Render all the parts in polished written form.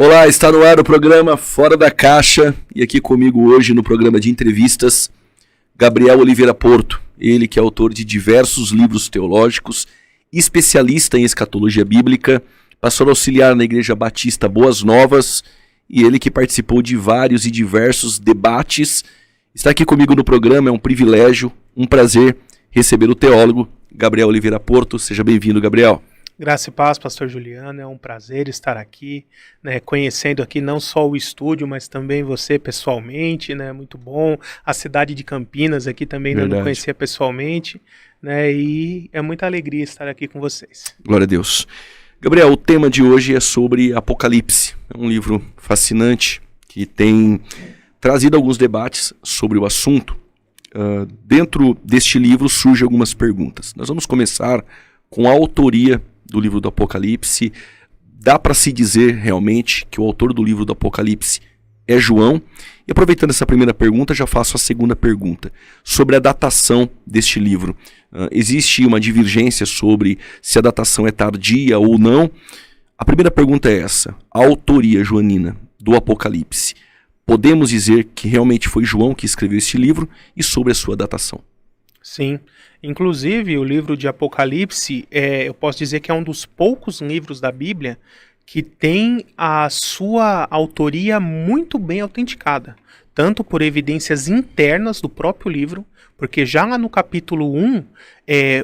Olá, está no ar o programa Fora da Caixa e aqui comigo hoje no programa de entrevistas, Gabriel Oliveira Porto, ele que é autor de diversos livros teológicos, especialista em escatologia bíblica, pastor auxiliar na Igreja Batista Boas Novas e ele que participou de vários e diversos debates. Está aqui comigo no programa, é um privilégio, um prazer receber o teólogo Gabriel Oliveira Porto. Seja bem-vindo, Gabriel. Graça e paz, pastor Juliano, é um prazer estar aqui, conhecendo aqui não só o estúdio, mas também você pessoalmente, muito bom, a cidade de Campinas aqui também ainda não conhecia pessoalmente, e é muita alegria estar aqui com vocês. Glória a Deus. Gabriel, o tema de hoje é sobre Apocalipse, é um livro fascinante que tem trazido alguns debates sobre o assunto. Dentro deste livro surgem algumas perguntas. Nós vamos começar com a autoria do livro do Apocalipse. Dá para se dizer realmente que o autor do livro do Apocalipse é João? E aproveitando essa primeira pergunta, já faço a segunda pergunta, sobre a datação deste livro. Existe uma divergência sobre se a datação é tardia ou não? A primeira pergunta é essa: a autoria joanina do Apocalipse, podemos dizer que realmente foi João que escreveu este livro, e sobre a sua datação? Sim, inclusive o livro de Apocalipse, eu posso dizer que é um dos poucos livros da Bíblia que tem a sua autoria muito bem autenticada, tanto por evidências internas do próprio livro, porque já lá no capítulo 1,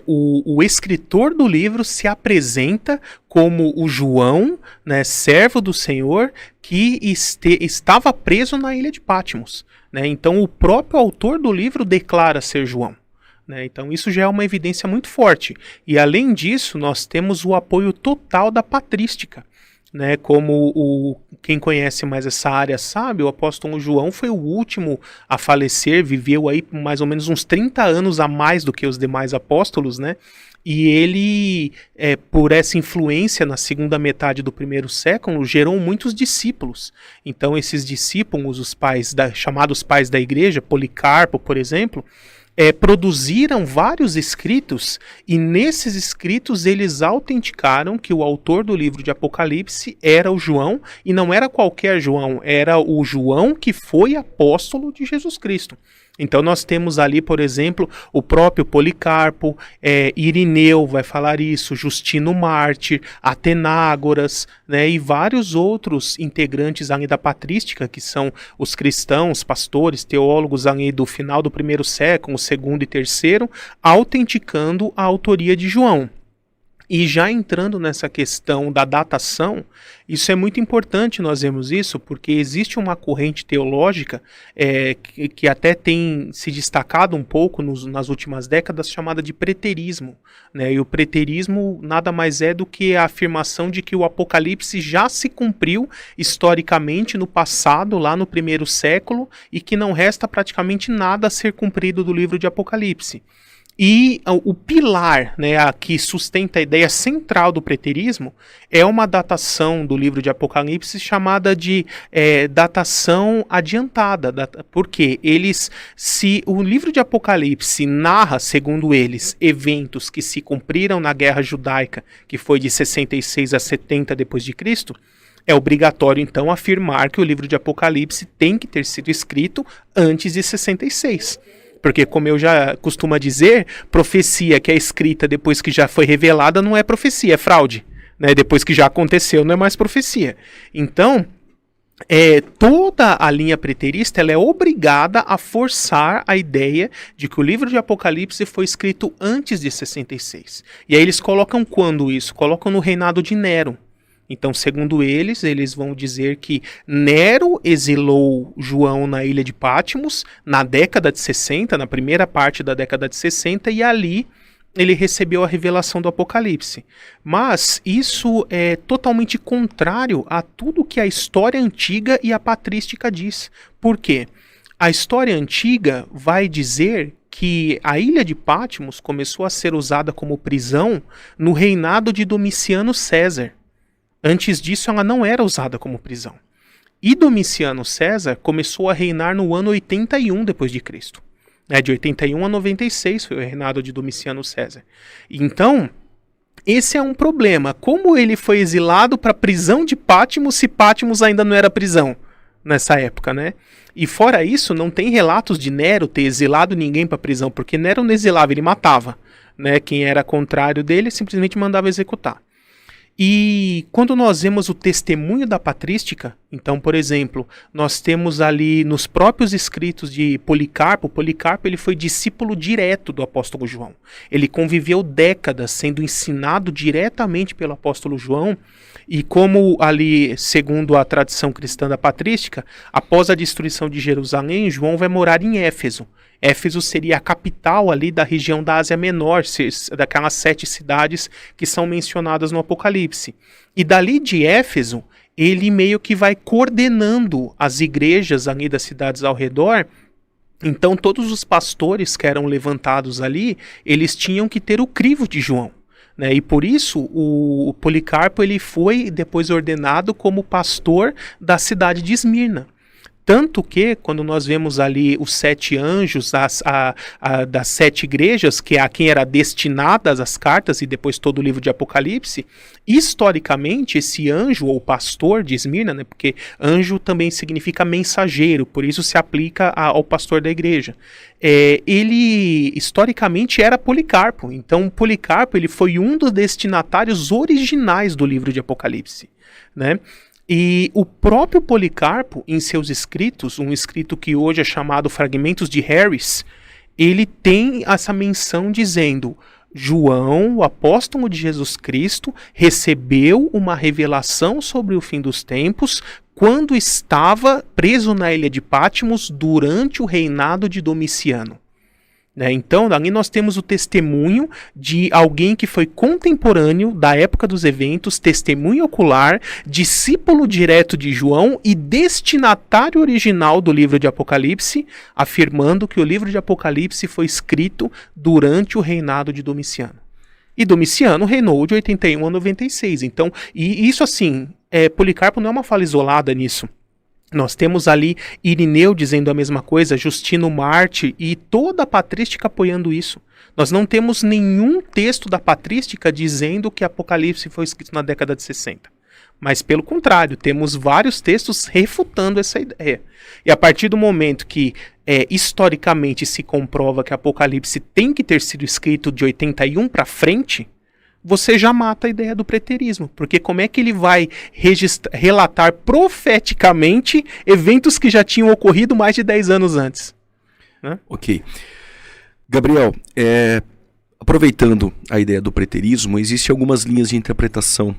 o escritor do livro se apresenta como o João, servo do Senhor, que estava preso na ilha de Patmos. Então o próprio autor do livro declara ser João. Então isso já é uma evidência muito forte. E além disso, nós temos o apoio total da patrística. Como quem conhece mais essa área sabe, o apóstolo João foi o último a falecer, viveu aí mais ou menos uns 30 anos a mais do que os demais apóstolos, E ele, por essa influência na segunda metade do primeiro século, gerou muitos discípulos. Então esses discípulos, os chamados pais da igreja, Policarpo, por exemplo, produziram vários escritos, e nesses escritos eles autenticaram que o autor do livro de Apocalipse era o João, e não era qualquer João, era o João que foi apóstolo de Jesus Cristo. Então nós temos ali, por exemplo, o próprio Policarpo, Irineu vai falar isso, Justino Mártir, Atenágoras, e vários outros integrantes ali da patrística, que são os cristãos, pastores, teólogos ali do final do primeiro século, segundo e terceiro, autenticando a autoria de João. E já entrando nessa questão da datação, isso é muito importante nós vermos isso, porque existe uma corrente teológica que até tem se destacado um pouco nas últimas décadas, chamada de preterismo. E o preterismo nada mais é do que a afirmação de que o Apocalipse já se cumpriu historicamente no passado, lá no primeiro século, e que não resta praticamente nada a ser cumprido do livro de Apocalipse. E o pilar que sustenta a ideia central do preterismo é uma datação do livro de Apocalipse chamada de datação adiantada. Porque se o livro de Apocalipse narra, segundo eles, eventos que se cumpriram na guerra judaica, que foi de 66 a 70 depois de Cristo, é obrigatório então afirmar que o livro de Apocalipse tem que ter sido escrito antes de 66. Porque, como eu já costumo dizer, profecia que é escrita depois que já foi revelada não é profecia, é fraude. Depois que já aconteceu, não é mais profecia. Então, toda a linha preterista ela é obrigada a forçar a ideia de que o livro de Apocalipse foi escrito antes de 66. E aí eles colocam quando isso? Colocam no reinado de Nero. Então, segundo eles vão dizer que Nero exilou João na ilha de Patmos na década de 60, na primeira parte da década de 60, e ali ele recebeu a revelação do Apocalipse. Mas isso é totalmente contrário a tudo que a história antiga e a patrística diz. Por quê? A história antiga vai dizer que a ilha de Patmos começou a ser usada como prisão no reinado de Domiciano César. Antes disso, ela não era usada como prisão. E Domiciano César começou a reinar no ano 81 depois de Cristo. De 81 a 96 foi o reinado de Domiciano César. Então, Esse é um problema. Como ele foi exilado para a prisão de Patmos, se Patmos ainda não era prisão nessa época, né? E fora isso, não tem relatos de Nero ter exilado ninguém para a prisão, porque Nero não exilava, ele matava, né? Quem era contrário dele simplesmente mandava executar. E quando nós vemos o testemunho da patrística, então, por exemplo, nós temos ali nos próprios escritos de Policarpo, Policarpo ele foi discípulo direto do apóstolo João. Ele conviveu décadas sendo ensinado diretamente pelo apóstolo João, e como ali, segundo a tradição cristã da patrística, após a destruição de Jerusalém, João vai morar em Éfeso. Éfeso seria a capital ali da região da Ásia Menor, daquelas 7 cidades que são mencionadas no Apocalipse. E dali de Éfeso, ele meio que vai coordenando as igrejas ali das cidades ao redor. Então todos os pastores que eram levantados ali, eles tinham que ter o crivo de João. Né? E por isso o Policarpo ele foi depois ordenado como pastor da cidade de Esmirna. Tanto que, quando nós vemos ali os 7 anjos das 7 igrejas, que é a quem era destinadas as cartas e depois todo o livro de Apocalipse, historicamente esse anjo ou pastor de Esmirna, né, porque anjo também significa mensageiro, por isso se aplica ao pastor da igreja. Ele historicamente era Policarpo, então Policarpo ele foi um dos destinatários originais do livro de Apocalipse, né? E o próprio Policarpo, em seus escritos, um escrito que hoje é chamado Fragmentos de Harris, ele tem essa menção dizendo: João, o apóstolo de Jesus Cristo, recebeu uma revelação sobre o fim dos tempos quando estava preso na ilha de Patmos durante o reinado de Domiciano. Então, ali nós temos o testemunho de alguém que foi contemporâneo da época dos eventos, testemunho ocular, discípulo direto de João e destinatário original do livro de Apocalipse, afirmando que o livro de Apocalipse foi escrito durante o reinado de Domiciano. E Domiciano reinou de 81 a 96. Então, e isso assim, Policarpo não é uma fala isolada nisso. Nós temos ali Irineu dizendo a mesma coisa, Justino Mártir e toda a patrística apoiando isso. Nós não temos nenhum texto da patrística dizendo que Apocalipse foi escrito na década de 60. Mas, pelo contrário, temos vários textos refutando essa ideia. E a partir do momento que historicamente se comprova que Apocalipse tem que ter sido escrito de 81 para frente, você já mata a ideia do preterismo, porque como é que ele vai relatar profeticamente eventos que já tinham ocorrido mais de 10 anos antes? Né? Ok. Gabriel, aproveitando a ideia do preterismo, existem algumas linhas de interpretação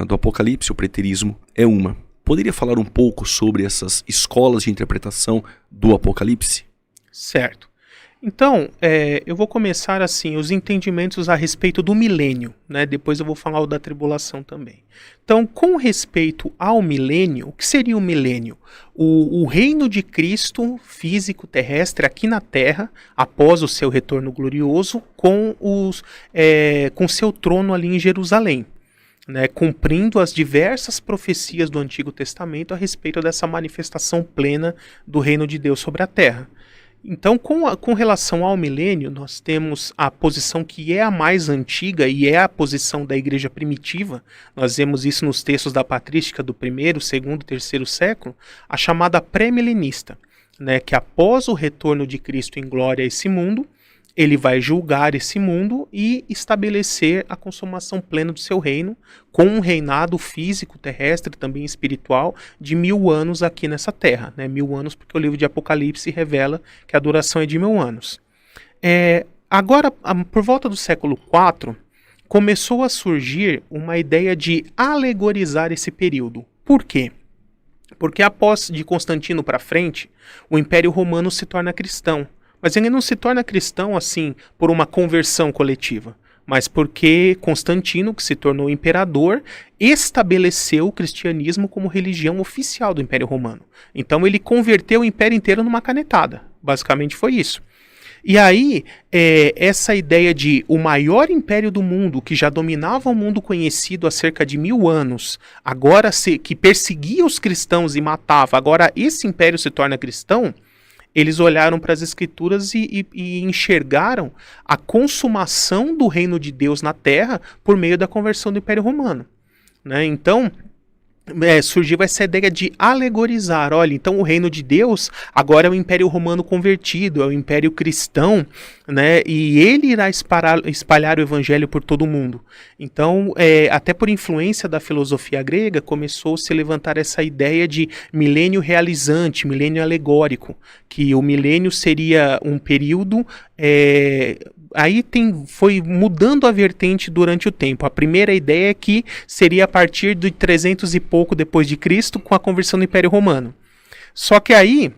do Apocalipse, o preterismo é uma. Poderia falar um pouco sobre essas escolas de interpretação do Apocalipse? Certo. Então, eu vou começar assim, os entendimentos a respeito do milênio, né? Depois eu vou falar o da tribulação também. Então, com respeito ao milênio, o que seria o milênio? O reino de Cristo físico terrestre aqui na Terra, após o seu retorno glorioso, com seu trono ali em Jerusalém. Né, cumprindo as diversas profecias do Antigo Testamento a respeito dessa manifestação plena do reino de Deus sobre a Terra. Então, com relação ao milênio, nós temos a posição que é a mais antiga e é a posição da igreja primitiva. Nós vemos isso nos textos da patrística do 1º, 2º e 3º século, a chamada pré-milenista, né, que após o retorno de Cristo em glória a esse mundo, ele vai julgar esse mundo e estabelecer a consumação plena do seu reino, com um reinado físico, terrestre, também espiritual, de 1000 anos aqui nessa terra. Né? 1000 anos porque o livro de Apocalipse revela que a duração é de 1000 anos. Agora, por volta do século IV, começou a surgir uma ideia de alegorizar esse período. Por quê? Porque após de Constantino para frente, o Império Romano se torna cristão. Mas ele não se torna cristão assim por uma conversão coletiva, mas porque Constantino, que se tornou imperador, estabeleceu o cristianismo como religião oficial do Império Romano. Então ele converteu o império inteiro numa canetada. Basicamente foi isso. E aí, essa ideia de o maior império do mundo, que já dominava o mundo conhecido há cerca de 1000 anos, agora que perseguia os cristãos e matava, agora esse império se torna cristão. eles olharam para as escrituras e enxergaram a consumação do reino de Deus na terra por meio da conversão do Império Romano, né? Então, surgiu essa ideia de alegorizar. Olha, então o reino de Deus agora é o Império Romano convertido, é o Império Cristão, né? E ele irá espalhar o Evangelho por todo o mundo. Então, até por influência da filosofia grega, começou a se levantar essa ideia de milênio realizante, milênio alegórico, que o milênio seria um período... Aí foi mudando a vertente durante o tempo. A primeira ideia é que seria a partir de 300 e pouco depois de Cristo, com a conversão do Império Romano. Só que aí,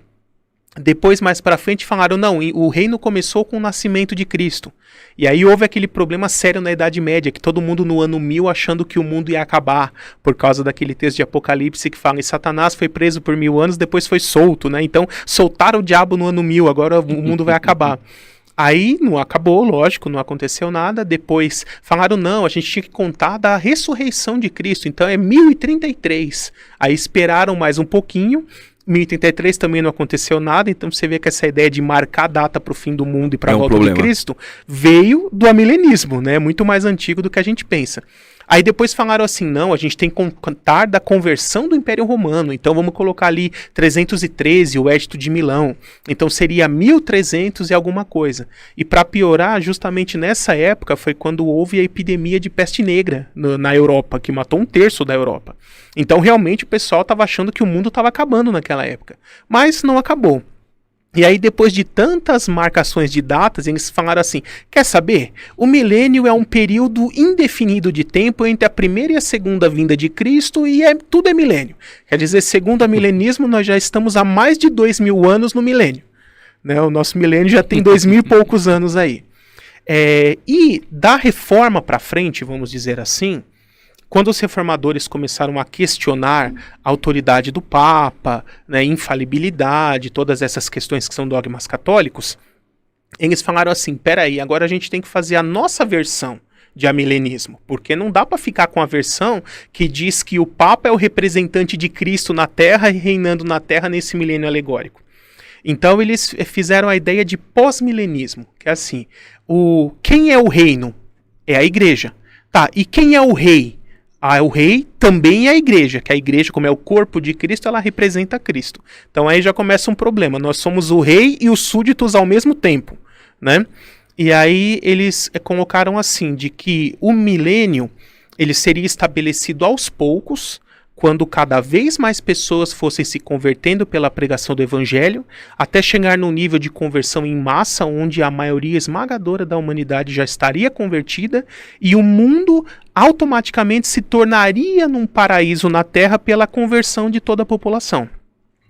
depois mais para frente, falaram, não, o reino começou com o nascimento de Cristo. E aí houve aquele problema sério na Idade Média, que todo mundo no ano 1000 achando que o mundo ia acabar, por causa daquele texto de Apocalipse que fala, e Satanás foi preso por 1000 anos, depois foi solto, né? Então, soltaram o diabo no ano 1000, agora o mundo vai acabar. Aí não acabou, lógico, não aconteceu nada. Depois falaram, não, a gente tinha que contar da ressurreição de Cristo, então é 1033. Aí esperaram mais um pouquinho, 1033 também não aconteceu nada, então você vê que essa ideia de marcar a data para o fim do mundo e para a volta de Cristo veio do amilenismo, né? Muito mais antigo do que a gente pensa. Aí depois falaram assim, não, a gente tem que contar da conversão do Império Romano, então vamos colocar ali 313, o Edito de Milão, então seria 1300 e alguma coisa. E para piorar, justamente nessa época foi quando houve a epidemia de peste negra na Europa, que matou 1/3 da Europa. Então realmente o pessoal estava achando que o mundo estava acabando naquela época, mas não acabou. E aí, depois de tantas marcações de datas, eles falaram assim, quer saber? O milênio é um período indefinido de tempo entre a primeira e a segunda vinda de Cristo e tudo é milênio. Quer dizer, segundo o milenismo, nós já estamos há mais de 2000 anos no milênio, né? O nosso milênio já tem 2000 e poucos anos aí. E da reforma para frente, vamos dizer assim, quando os reformadores começaram a questionar a autoridade do Papa, né, infalibilidade, todas essas questões que são dogmas católicos, eles falaram assim, peraí, agora a gente tem que fazer a nossa versão de amilenismo, porque não dá para ficar com a versão que diz que o Papa é o representante de Cristo na Terra e reinando na Terra nesse milênio alegórico. Então eles fizeram a ideia de pós-milenismo, que é assim, quem é o reino? É a igreja. Tá, e quem é o rei? O rei também é a igreja, que a igreja, como é o corpo de Cristo, ela representa Cristo. Então aí já começa um problema, nós somos o rei e os súditos ao mesmo tempo, né? E aí eles colocaram assim, de que o milênio, ele seria estabelecido aos poucos, quando cada vez mais pessoas fossem se convertendo pela pregação do evangelho, até chegar num nível de conversão em massa, onde a maioria esmagadora da humanidade já estaria convertida, e o mundo automaticamente se tornaria num paraíso na Terra pela conversão de toda a população,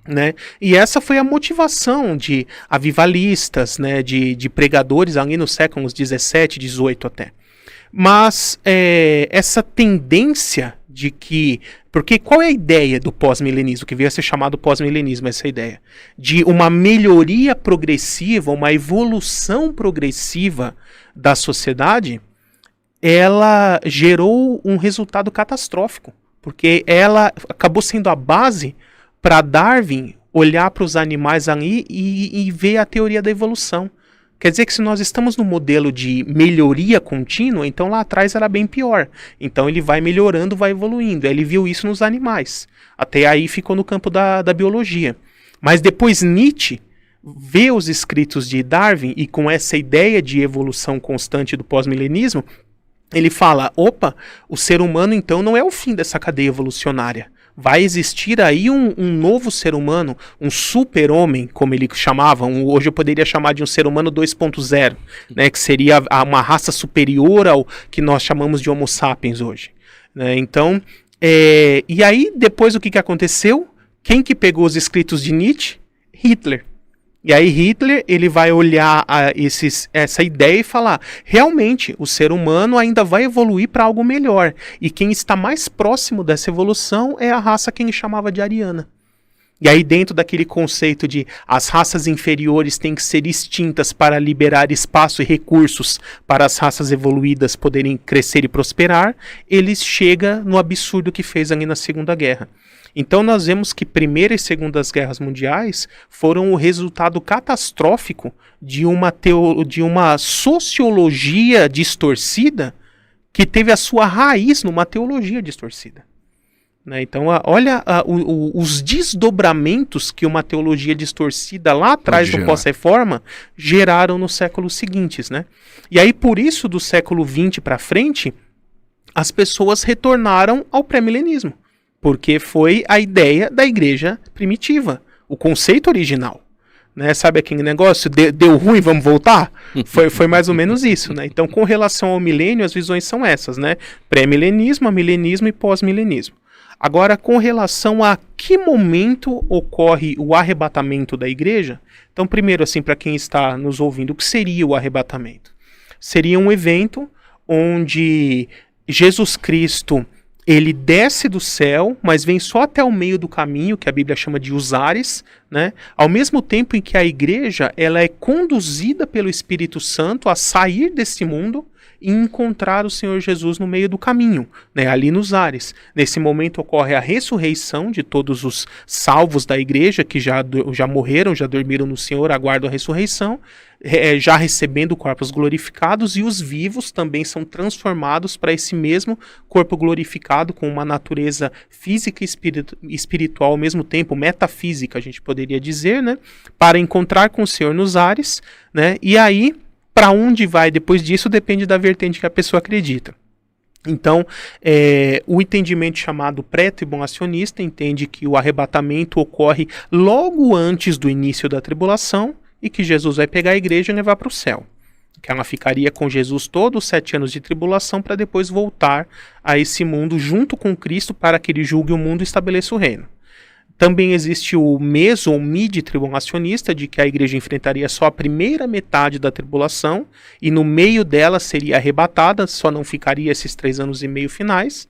né? E essa foi a motivação de avivalistas, né, de pregadores ali nos séculos 17, 18 até. Mas essa tendência de que... Porque qual é a ideia do pós-milenismo, que veio a ser chamado pós-milenismo, essa ideia? De uma melhoria progressiva, uma evolução progressiva da sociedade, ela gerou um resultado catastrófico, porque ela acabou sendo a base para Darwin olhar para os animais ali e ver a teoria da evolução. Quer dizer que se nós estamos no modelo de melhoria contínua, então lá atrás era bem pior. Então ele vai melhorando, vai evoluindo. Ele viu isso nos animais. Até aí ficou no campo da biologia. Mas depois Nietzsche vê os escritos de Darwin e com essa ideia de evolução constante do pós-milenismo, ele fala, opa, o ser humano então não é o fim dessa cadeia evolucionária. Vai existir aí um novo ser humano, um super-homem, como ele chamava, hoje eu poderia chamar de um ser humano 2.0, né, que seria uma raça superior ao que nós chamamos de Homo sapiens hoje, né? Então, e aí depois o que aconteceu? Quem que pegou os escritos de Nietzsche? Hitler. E aí Hitler, ele vai olhar essa ideia e falar, realmente, o ser humano ainda vai evoluir para algo melhor. E quem está mais próximo dessa evolução é a raça que ele chamava de ariana. E aí dentro daquele conceito de as raças inferiores têm que ser extintas para liberar espaço e recursos para as raças evoluídas poderem crescer e prosperar, ele chega no absurdo que fez ali na Segunda Guerra. Então nós vemos que Primeira e Segundas Guerras Mundiais foram o resultado catastrófico de uma sociologia distorcida que teve a sua raiz numa teologia distorcida. Né? Então olha os desdobramentos que uma teologia distorcida lá atrás do pós-reforma geraram nos séculos seguintes. Né? E aí por isso do século XX para frente as pessoas retornaram ao pré-milenismo. Porque foi a ideia da igreja primitiva, o conceito original. Né? Sabe aquele negócio? Deu ruim, vamos voltar? Foi mais ou menos isso. Né? Então, com relação ao milênio, as visões são essas. Né? Pré-milenismo, milenismo e pós-milenismo. Agora, com relação a que momento ocorre o arrebatamento da igreja, então, primeiro, assim, para quem está nos ouvindo, o que seria o arrebatamento? Seria um evento onde Jesus Cristo ele desce do céu, mas vem só até o meio do caminho, que a Bíblia chama de os ares, né? Ao mesmo tempo em que a igreja ela é conduzida pelo Espírito Santo a sair desse mundo e encontrar o Senhor Jesus no meio do caminho, né? Ali nos ares. Nesse momento ocorre a ressurreição de todos os salvos da igreja que já morreram, já dormiram no Senhor, aguardam a ressurreição, já recebendo corpos glorificados, e os vivos também são transformados para esse mesmo corpo glorificado, com uma natureza física e espiritual ao mesmo tempo, metafísica, a gente poderia dizer, né? Para encontrar com o Senhor nos ares, né? E aí, para onde vai depois disso depende da vertente que a pessoa acredita. Então, o entendimento chamado pré-tribulacionista entende que o arrebatamento ocorre logo antes do início da tribulação e que Jesus vai pegar a igreja e levar para o céu. Que ela ficaria com Jesus todos os 7 anos de tribulação para depois voltar a esse mundo junto com Cristo para que ele julgue o mundo e estabeleça o reino. Também existe o meso ou mid-tribulacionista, de que a igreja enfrentaria só a primeira metade da tribulação e no meio dela seria arrebatada, só não ficaria esses 3 anos e meio finais.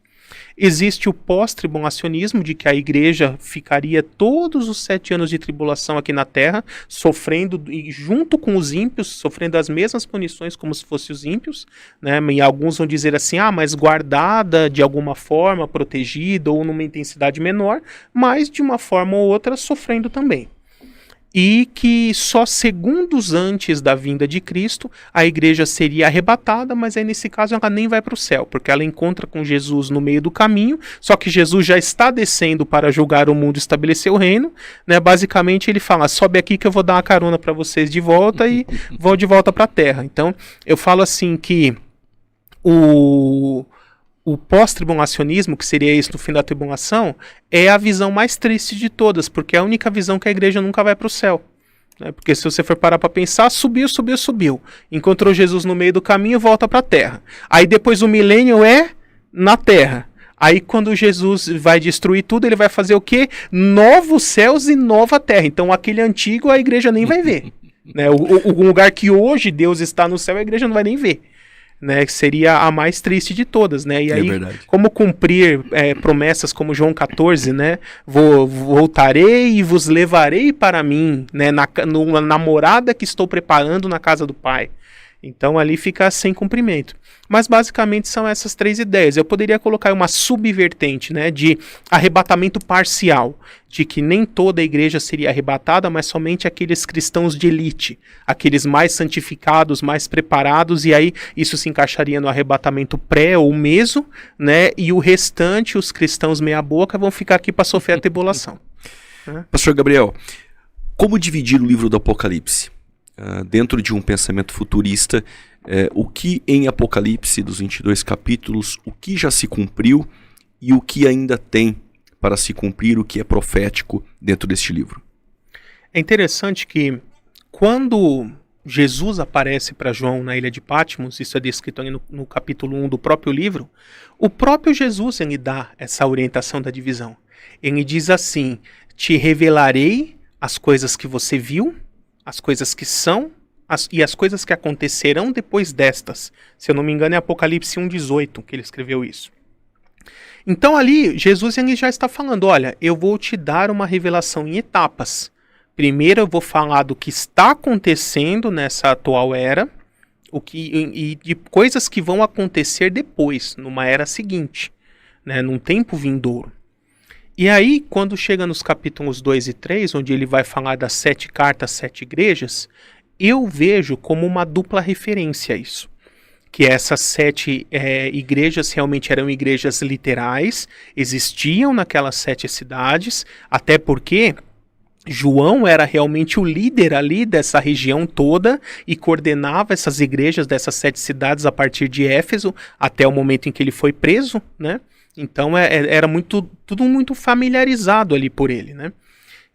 Existe o pós-tribulacionismo, de que a igreja ficaria todos os 7 anos de tribulação aqui na terra, sofrendo, e junto com os ímpios, sofrendo as mesmas punições como se fossem os ímpios, né? E alguns vão dizer assim, mas guardada de alguma forma, protegida ou numa intensidade menor, mas de uma forma ou outra sofrendo também. E que só segundos antes da vinda de Cristo, a igreja seria arrebatada, mas aí nesse caso ela nem vai para o céu, porque ela encontra com Jesus no meio do caminho, só que Jesus já está descendo para julgar o mundo e estabelecer o reino, né? Basicamente ele fala, sobe aqui que eu vou dar uma carona para vocês de volta e vou de volta para a terra. Então eu falo assim que o pós-tribulacionismo, que seria isso no fim da tribulação, é a visão mais triste de todas, porque é a única visão que a igreja nunca vai para o céu. Né? Porque se você for parar para pensar, subiu. Encontrou Jesus no meio do caminho e volta para a terra. Aí depois o milênio é na terra. Aí quando Jesus vai destruir tudo, ele vai fazer o quê? Novos céus e nova terra. Então aquele antigo a igreja nem vai ver. Né? O lugar que hoje Deus está no céu, a igreja não vai nem ver. Né, que seria a mais triste de todas, né? E aí, como cumprir promessas como João 14, né? Voltarei e vos levarei para mim, né? Na morada que estou preparando na casa do Pai. Então ali fica sem cumprimento. Mas basicamente são essas 3 ideias. Eu poderia colocar uma subvertente, né, de arrebatamento parcial, de que nem toda a igreja seria arrebatada, mas somente aqueles cristãos de elite, aqueles mais santificados, mais preparados, e aí isso se encaixaria no arrebatamento pré ou meso, né, e o restante, os cristãos meia boca, vão ficar aqui para sofrer a tribulação. Pastor Gabriel, como dividir o livro do Apocalipse? Dentro de um pensamento futurista, o que em Apocalipse, dos 22 capítulos, o que já se cumpriu e o que ainda tem para se cumprir, o que é profético dentro deste livro? É interessante que quando Jesus aparece para João na ilha de Patmos, isso é descrito ali no capítulo 1 do próprio livro, o próprio Jesus ele dá essa orientação da divisão. Ele diz assim, te revelarei as coisas que você viu, as coisas que são e as coisas que acontecerão depois destas. Se eu não me engano é Apocalipse 1,18 que ele escreveu isso. Então ali Jesus ele já está falando, olha, eu vou te dar uma revelação em etapas. Primeiro eu vou falar do que está acontecendo nessa atual era, e de coisas que vão acontecer depois, numa era seguinte, né, num tempo vindouro. E aí, quando chega nos capítulos 2 e 3, onde ele vai falar das 7 cartas, 7 igrejas, eu vejo como uma dupla referência a isso. Que essas 7 igrejas realmente eram igrejas literais, existiam naquelas 7 cidades, até porque João era realmente o líder ali dessa região toda e coordenava essas igrejas dessas 7 cidades a partir de Éfeso até o momento em que ele foi preso, né? Então era tudo muito familiarizado ali por ele, né?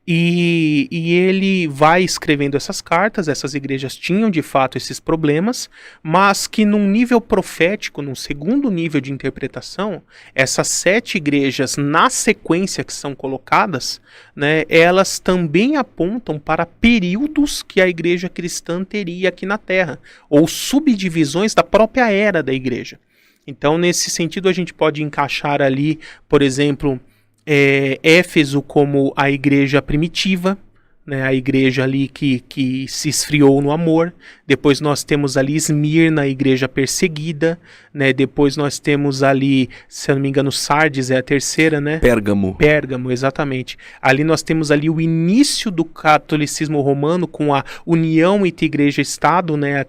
E ele vai escrevendo essas cartas, essas igrejas tinham de fato esses problemas, mas que num nível profético, num segundo nível de interpretação, essas 7 igrejas na sequência que são colocadas, né, elas também apontam para períodos que a igreja cristã teria aqui na Terra, ou subdivisões da própria era da igreja. Então, nesse sentido, a gente pode encaixar ali, por exemplo, Éfeso como a igreja primitiva, né, a igreja ali que se esfriou no amor. Depois nós temos ali Esmirna, a igreja perseguida, né, depois nós temos ali, se eu não me engano, Sardes é a terceira, né? Pérgamo, exatamente. Ali nós temos ali o início do catolicismo romano com a união entre igreja e Estado, né,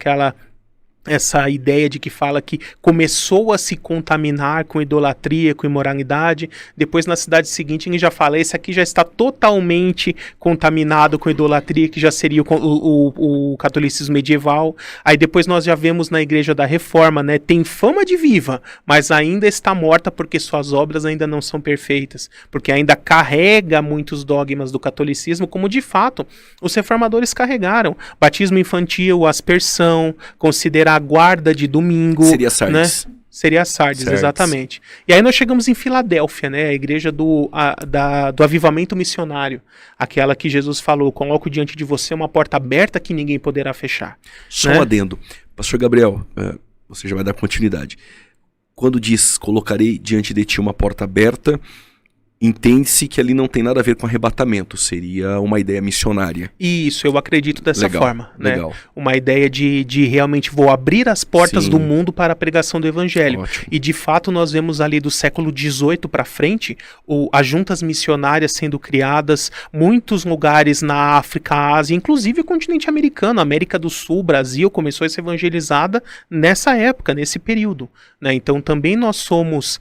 essa ideia de que fala que começou a se contaminar com idolatria, com imoralidade. Depois, na cidade seguinte, ele já fala, esse aqui já está totalmente contaminado com idolatria, que já seria o catolicismo medieval. Aí depois nós já vemos na Igreja da Reforma, né, tem fama de viva, mas ainda está morta porque suas obras ainda não são perfeitas, porque ainda carrega muitos dogmas do catolicismo, como de fato os reformadores carregaram. Batismo infantil, aspersão, considerar a guarda de domingo. Seria Sardes. Né? Seria Sardes, exatamente. E aí nós chegamos em Filadélfia, né? A igreja do avivamento missionário. Aquela que Jesus falou, coloco diante de você uma porta aberta que ninguém poderá fechar. Só um adendo. Pastor Gabriel, você já vai dar continuidade. Quando diz, colocarei diante de ti uma porta aberta, entende-se que ali não tem nada a ver com arrebatamento, seria uma ideia missionária. Isso, eu acredito dessa forma. Legal. Né? Uma ideia de realmente vou abrir as portas do mundo para a pregação do evangelho. Ótimo. E de fato nós vemos ali do século XVIII para frente, as juntas missionárias sendo criadas, muitos lugares na África, Ásia, inclusive o continente americano, América do Sul, Brasil, começou a ser evangelizada nessa época, nesse período. Né? Então também nós somos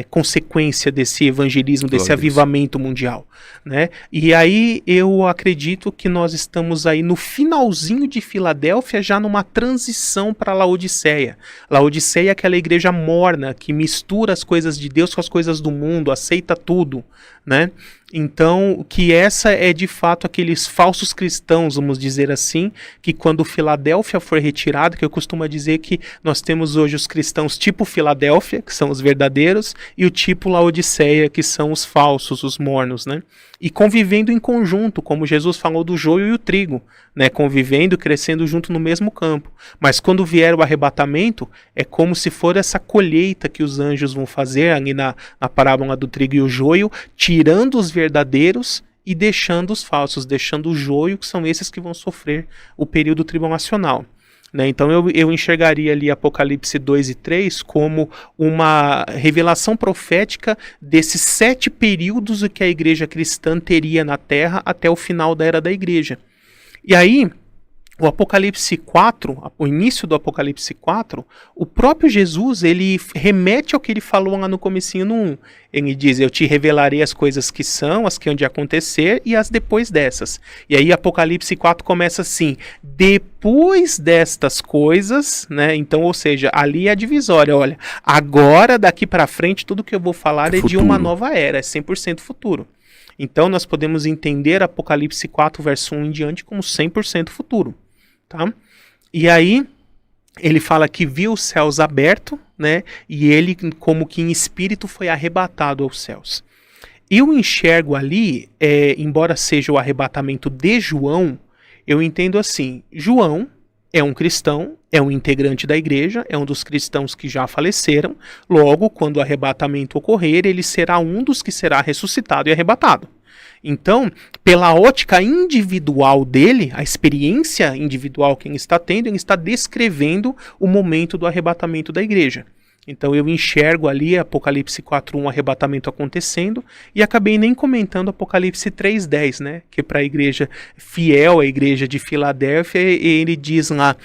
consequência desse evangelismo, desse avivamento mundial, né? E aí eu acredito que nós estamos aí no finalzinho de Filadélfia, já numa transição para Laodiceia. Laodiceia é aquela igreja morna que mistura as coisas de Deus com as coisas do mundo, aceita tudo, né? Então, que essa é de fato aqueles falsos cristãos, vamos dizer assim, que quando Filadélfia for retirado, que eu costumo dizer que nós temos hoje os cristãos tipo Filadélfia, que são os verdadeiros, e o tipo Laodiceia, que são os falsos, os mornos, né? E convivendo em conjunto, como Jesus falou do joio e o trigo, né? Convivendo e crescendo junto no mesmo campo. Mas quando vier o arrebatamento, é como se for essa colheita que os anjos vão fazer ali na parábola do trigo e o joio, tirando os verdadeiros e deixando os falsos, deixando o joio, que são esses que vão sofrer o período tribulacional. Né? Então eu enxergaria ali Apocalipse 2 e 3 como uma revelação profética desses 7 períodos que a igreja cristã teria na Terra até o final da era da igreja. E aí, o Apocalipse 4, o início do Apocalipse 4, o próprio Jesus, ele remete ao que ele falou lá no comecinho no 1. Ele diz, eu te revelarei as coisas que são, as que hão de acontecer e as depois dessas. E aí Apocalipse 4 começa assim, depois destas coisas, né? Então, ou seja, ali é a divisória, olha, agora daqui para frente tudo que eu vou falar é de uma nova era, é 100% futuro. Então nós podemos entender Apocalipse 4, verso 1 em diante como 100% futuro. Tá? E aí ele fala que viu os céus abertos, né? E ele como que em espírito foi arrebatado aos céus. Eu enxergo ali, embora seja o arrebatamento de João, eu entendo assim, João é um cristão, é um integrante da igreja, é um dos cristãos que já faleceram, logo, quando o arrebatamento ocorrer, ele será um dos que será ressuscitado e arrebatado. Então, pela ótica individual dele, a experiência individual que ele está tendo, ele está descrevendo o momento do arrebatamento da igreja. Então eu enxergo ali Apocalipse 4:1, arrebatamento acontecendo, e acabei nem comentando Apocalipse 3:10, né? Que para a igreja fiel, a igreja de Filadélfia, ele diz lá,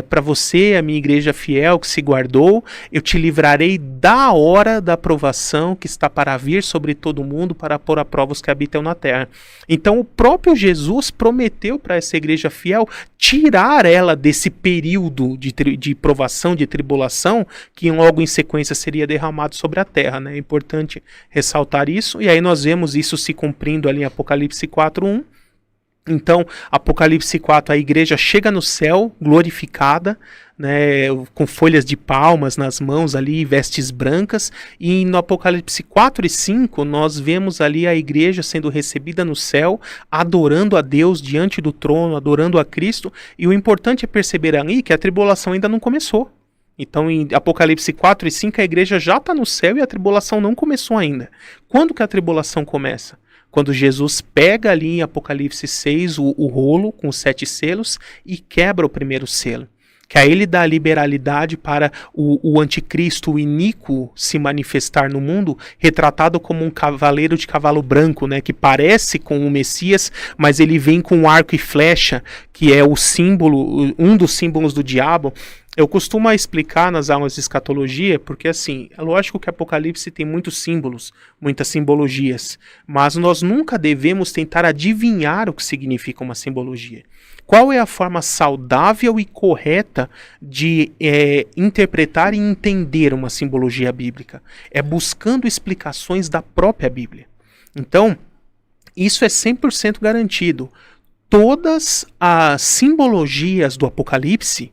para você, a minha igreja fiel que se guardou, eu te livrarei da hora da provação que está para vir sobre todo o mundo, para pôr a prova os que habitam na terra. Então o próprio Jesus prometeu para essa igreja fiel tirar ela desse período de provação, de tribulação, que logo em sequência seria derramado sobre a terra, né? É importante ressaltar isso, e aí nós vemos isso se cumprindo ali em Apocalipse 4:1. Então, Apocalipse 4, a igreja chega no céu, glorificada, né, com folhas de palmas nas mãos ali, vestes brancas, e no Apocalipse 4 e 5, nós vemos ali a igreja sendo recebida no céu, adorando a Deus diante do trono, adorando a Cristo, e o importante é perceber ali que a tribulação ainda não começou. Então, em Apocalipse 4 e 5, a igreja já está no céu e a tribulação não começou ainda. Quando que a tribulação começa? Quando Jesus pega ali em Apocalipse 6 o rolo com os 7 selos e quebra o primeiro selo. Que aí ele dá a liberalidade para o anticristo, o iníquo, se manifestar no mundo, retratado como um cavaleiro de cavalo branco, né, que parece com o Messias, mas ele vem com arco e flecha, que é o símbolo, um dos símbolos do diabo. Eu costumo explicar nas aulas de escatologia, porque assim, é lógico que Apocalipse tem muitos símbolos, muitas simbologias, mas nós nunca devemos tentar adivinhar o que significa uma simbologia. Qual é a forma saudável e correta de interpretar e entender uma simbologia bíblica? É buscando explicações da própria Bíblia. Então, isso é 100% garantido. Todas as simbologias do Apocalipse,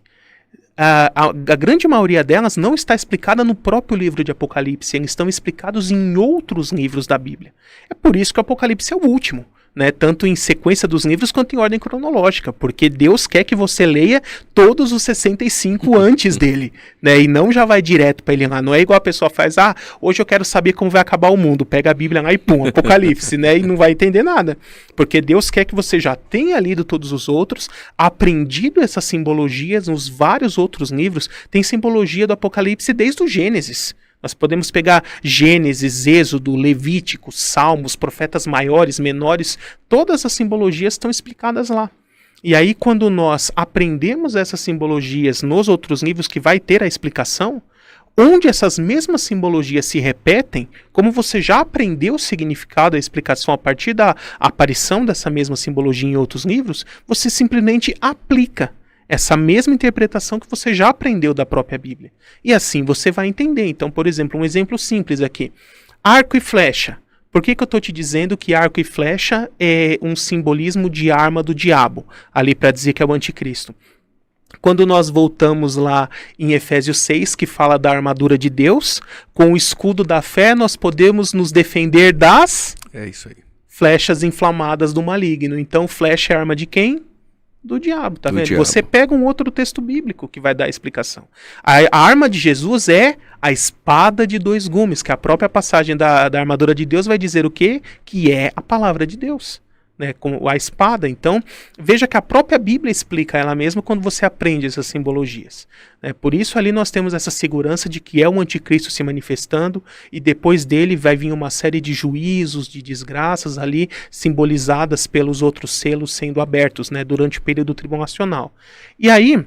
a grande maioria delas não está explicada no próprio livro de Apocalipse, eles estão explicados em outros livros da Bíblia. É por isso que o Apocalipse é o último, né? Tanto em sequência dos livros quanto em ordem cronológica, porque Deus quer que você leia todos os 65 antes dele, né? E não já vai direto para ele lá. Não é igual a pessoa faz, hoje eu quero saber como vai acabar o mundo, pega a Bíblia lá e pum, Apocalipse, né? E não vai entender nada, porque Deus quer que você já tenha lido todos os outros, aprendido essas simbologias nos vários outros livros. Tem simbologia do Apocalipse desde o Gênesis. Nós podemos pegar Gênesis, Êxodo, Levítico, Salmos, profetas maiores, menores, todas as simbologias estão explicadas lá. E aí, quando nós aprendemos essas simbologias nos outros livros que vai ter a explicação, onde essas mesmas simbologias se repetem, como você já aprendeu o significado, a explicação a partir da aparição dessa mesma simbologia em outros livros, você simplesmente aplica essa mesma interpretação que você já aprendeu da própria Bíblia. E assim você vai entender. Então, por exemplo, um exemplo simples aqui. Arco e flecha. Por que eu estou te dizendo que arco e flecha é um simbolismo de arma do diabo? Ali para dizer que é o anticristo. Quando nós voltamos lá em Efésios 6, que fala da armadura de Deus, com o escudo da fé nós podemos nos defender das flechas inflamadas do maligno. Então, flecha é arma de quem? Do diabo, tá vendo? Diabo. Você pega um outro texto bíblico que vai dar a explicação. A arma de Jesus é a espada de 2 gumes, que a própria passagem da armadura de Deus vai dizer o quê? Que é a palavra de Deus, né? Com a espada. Então, veja que a própria Bíblia explica ela mesma quando você aprende essas simbologias, né? Por isso ali nós temos essa segurança de que é um anticristo se manifestando e depois dele vai vir uma série de juízos, de desgraças ali simbolizadas pelos outros selos sendo abertos, né, durante o período tribulacional. E aí,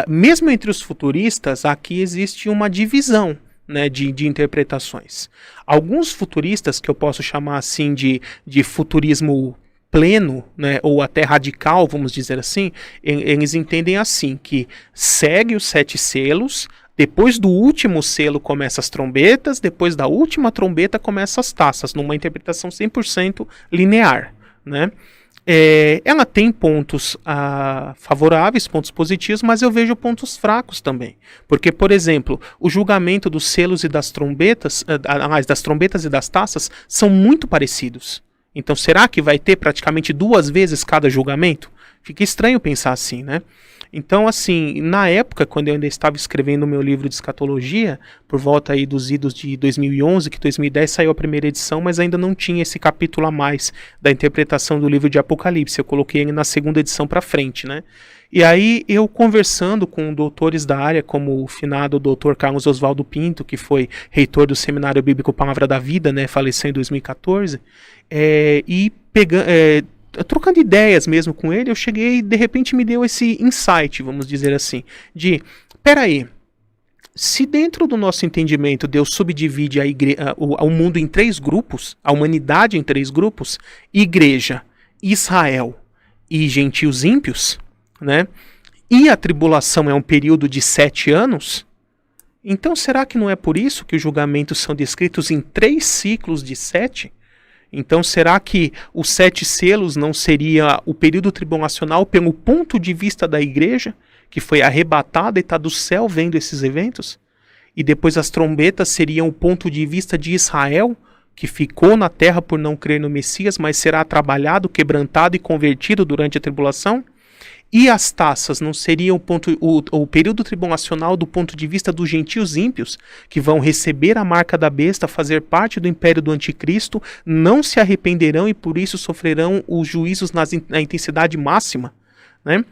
mesmo entre os futuristas, aqui existe uma divisão, né, de interpretações. Alguns futuristas, que eu posso chamar assim de futurismo pleno, né, ou até radical, vamos dizer assim, eles entendem assim, que segue os 7 selos, depois do último selo começa as trombetas, depois da última trombeta começa as taças, numa interpretação 100% linear, né? Ela tem pontos favoráveis, pontos positivos, mas eu vejo pontos fracos também. Porque, por exemplo, o julgamento dos selos e das trombetas, das trombetas e das taças, são muito parecidos. Então, será que vai ter praticamente 2 vezes cada julgamento? Fica estranho pensar assim, né? Então, assim, na época, quando eu ainda estava escrevendo o meu livro de escatologia, por volta aí dos idos de 2011, que 2010 saiu a primeira edição, mas ainda não tinha esse capítulo a mais da interpretação do livro de Apocalipse. Eu coloquei ele na segunda edição para frente, né? E aí eu conversando com doutores da área, como o finado doutor Carlos Oswaldo Pinto, que foi reitor do Seminário Bíblico Palavra da Vida, né, faleceu em 2014, trocando ideias mesmo com ele, eu cheguei e de repente me deu esse insight, vamos dizer assim, de, peraí, se dentro do nosso entendimento Deus subdivide o mundo em 3 grupos, a humanidade em 3 grupos, igreja, Israel e gentios ímpios, né? E a tribulação é um período de 7 anos, então será que não é por isso que os julgamentos são descritos em 3 ciclos de 7? Então será que os 7 selos não seria o período tribulacional pelo ponto de vista da igreja, que foi arrebatada e está do céu vendo esses eventos? E depois as trombetas seriam o ponto de vista de Israel, que ficou na terra por não crer no Messias, mas será trabalhado, quebrantado e convertido durante a tribulação? E as taças não seriam o período tribulacional do ponto de vista dos gentios ímpios, que vão receber a marca da besta, fazer parte do império do anticristo, não se arrependerão e por isso sofrerão os juízos na intensidade máxima, né?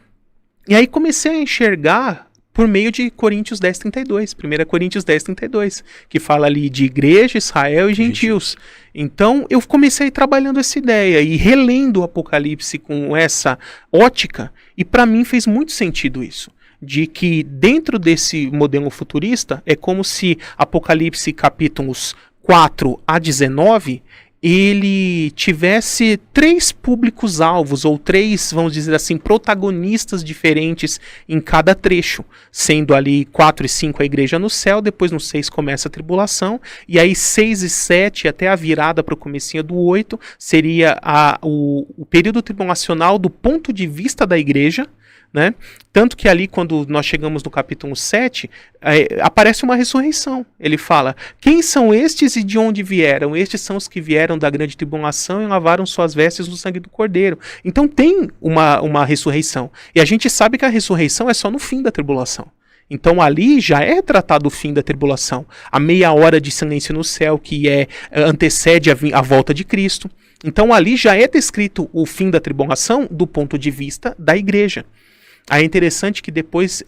E aí comecei a enxergar por meio de Coríntios 10:32, 1 Coríntios 10:32, que fala ali de igreja, Israel e gentios. Então eu comecei trabalhando essa ideia e relendo o Apocalipse com essa ótica, e para mim fez muito sentido isso, de que dentro desse modelo futurista é como se Apocalipse capítulos 4 a 19 ele tivesse 3 públicos-alvos, ou 3, vamos dizer assim, protagonistas diferentes em cada trecho, sendo ali 4 e 5 a igreja no céu, depois no 6 começa a tribulação, e aí 6 e 7, até a virada para o comecinho do 8, seria o período tribulacional do ponto de vista da igreja, né? Tanto que ali quando nós chegamos no capítulo 7, aparece uma ressurreição. Ele fala, quem são estes e de onde vieram? Estes são os que vieram da grande tribulação e lavaram suas vestes no sangue do Cordeiro. Então tem uma ressurreição. E a gente sabe que a ressurreição é só no fim da tribulação. Então ali já é tratado o fim da tribulação. A meia hora de silêncio no céu que antecede a volta de Cristo. Então ali já é descrito o fim da tribulação do ponto de vista da igreja. Aí é interessante que depois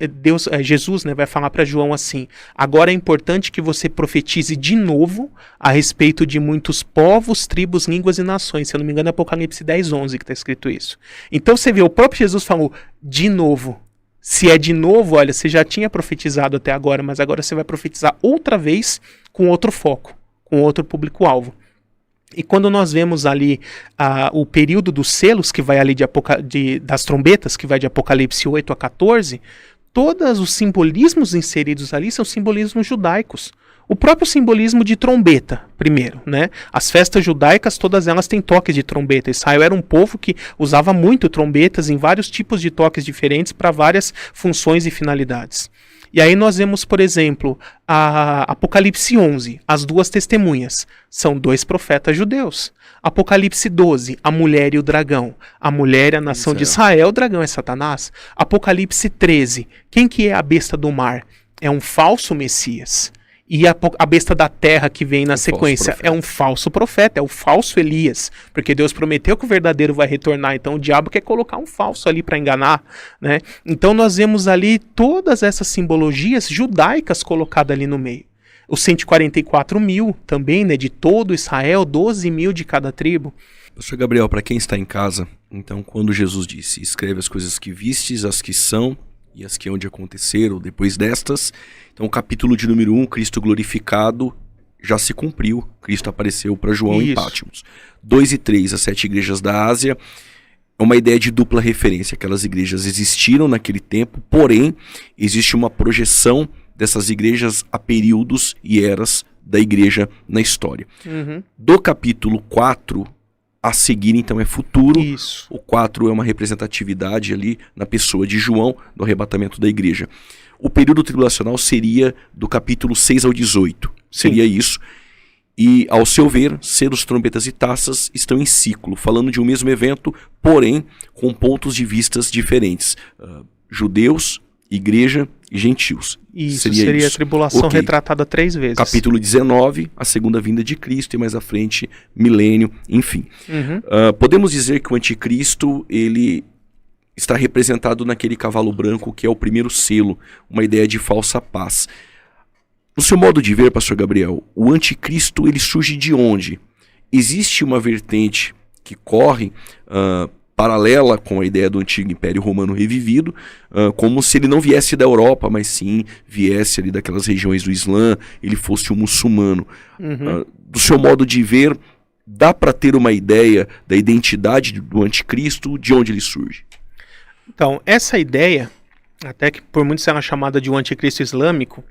Jesus, né, vai falar para João assim, agora é importante que você profetize de novo a respeito de muitos povos, tribos, línguas e nações. Se eu não me engano é Apocalipse 10:11 que está escrito isso. Então você vê, o próprio Jesus falou de novo. Se é de novo, olha, você já tinha profetizado até agora, mas agora você vai profetizar outra vez com outro foco, com outro público-alvo. E quando nós vemos ali o período dos selos, que vai ali das trombetas, que vai de Apocalipse 8 a 14, todos os simbolismos inseridos ali são simbolismos judaicos. O próprio simbolismo de trombeta, primeiro, né? As festas judaicas, todas elas têm toques de trombeta. Israel era um povo que usava muito trombetas em vários tipos de toques diferentes para várias funções e finalidades. E aí nós vemos, por exemplo, a Apocalipse 11, as 2 testemunhas, são 2 profetas judeus. Apocalipse 12, a mulher e o dragão. A mulher é a nação de Israel, o dragão é Satanás. Apocalipse 13, quem que é a besta do mar? É um falso Messias. E a besta da terra que vem na sequência é um falso profeta, é o falso Elias, porque Deus prometeu que o verdadeiro vai retornar, então o diabo quer colocar um falso ali para enganar, né? Então nós vemos ali todas essas simbologias judaicas colocadas ali no meio. Os 144 mil também, né, de todo Israel, 12 mil de cada tribo. Pastor Gabriel, para quem está em casa, então quando Jesus disse, escreve as coisas que vistes, as que são e as que hão de acontecer, ou depois destas. Então o capítulo de número 1, Cristo glorificado, já se cumpriu. Cristo apareceu para João em Pátimos. 2 e 3, as 7 igrejas da Ásia, é uma ideia de dupla referência. Aquelas igrejas existiram naquele tempo, porém existe uma projeção dessas igrejas a períodos e eras da igreja na história. Do capítulo 4 a seguir, então, é futuro. Isso. O 4 é uma representatividade ali na pessoa de João, do arrebatamento da igreja. O período tribulacional seria do capítulo 6 ao 18. Seria isso. E, ao seu ver, selos, trombetas e taças estão em ciclo, falando de um mesmo evento, porém com pontos de vistas diferentes. Judeus, igreja e gentios. Isso, seria a tribulação retratada 3 vezes. Capítulo 19, a segunda vinda de Cristo, e mais à frente, milênio, enfim. Podemos dizer que o anticristo, ele está representado naquele cavalo branco que é o primeiro selo, uma ideia de falsa paz. No seu modo de ver, pastor Gabriel, o anticristo ele surge de onde? Existe uma vertente que corre paralela com a ideia do antigo Império Romano revivido, como se ele não viesse da Europa, mas sim viesse ali daquelas regiões do Islã, ele fosse um muçulmano. Do seu modo de ver, dá para ter uma ideia da identidade do anticristo, de onde ele surge? Então, essa ideia, até que por muitos ela é chamada de um anticristo islâmico,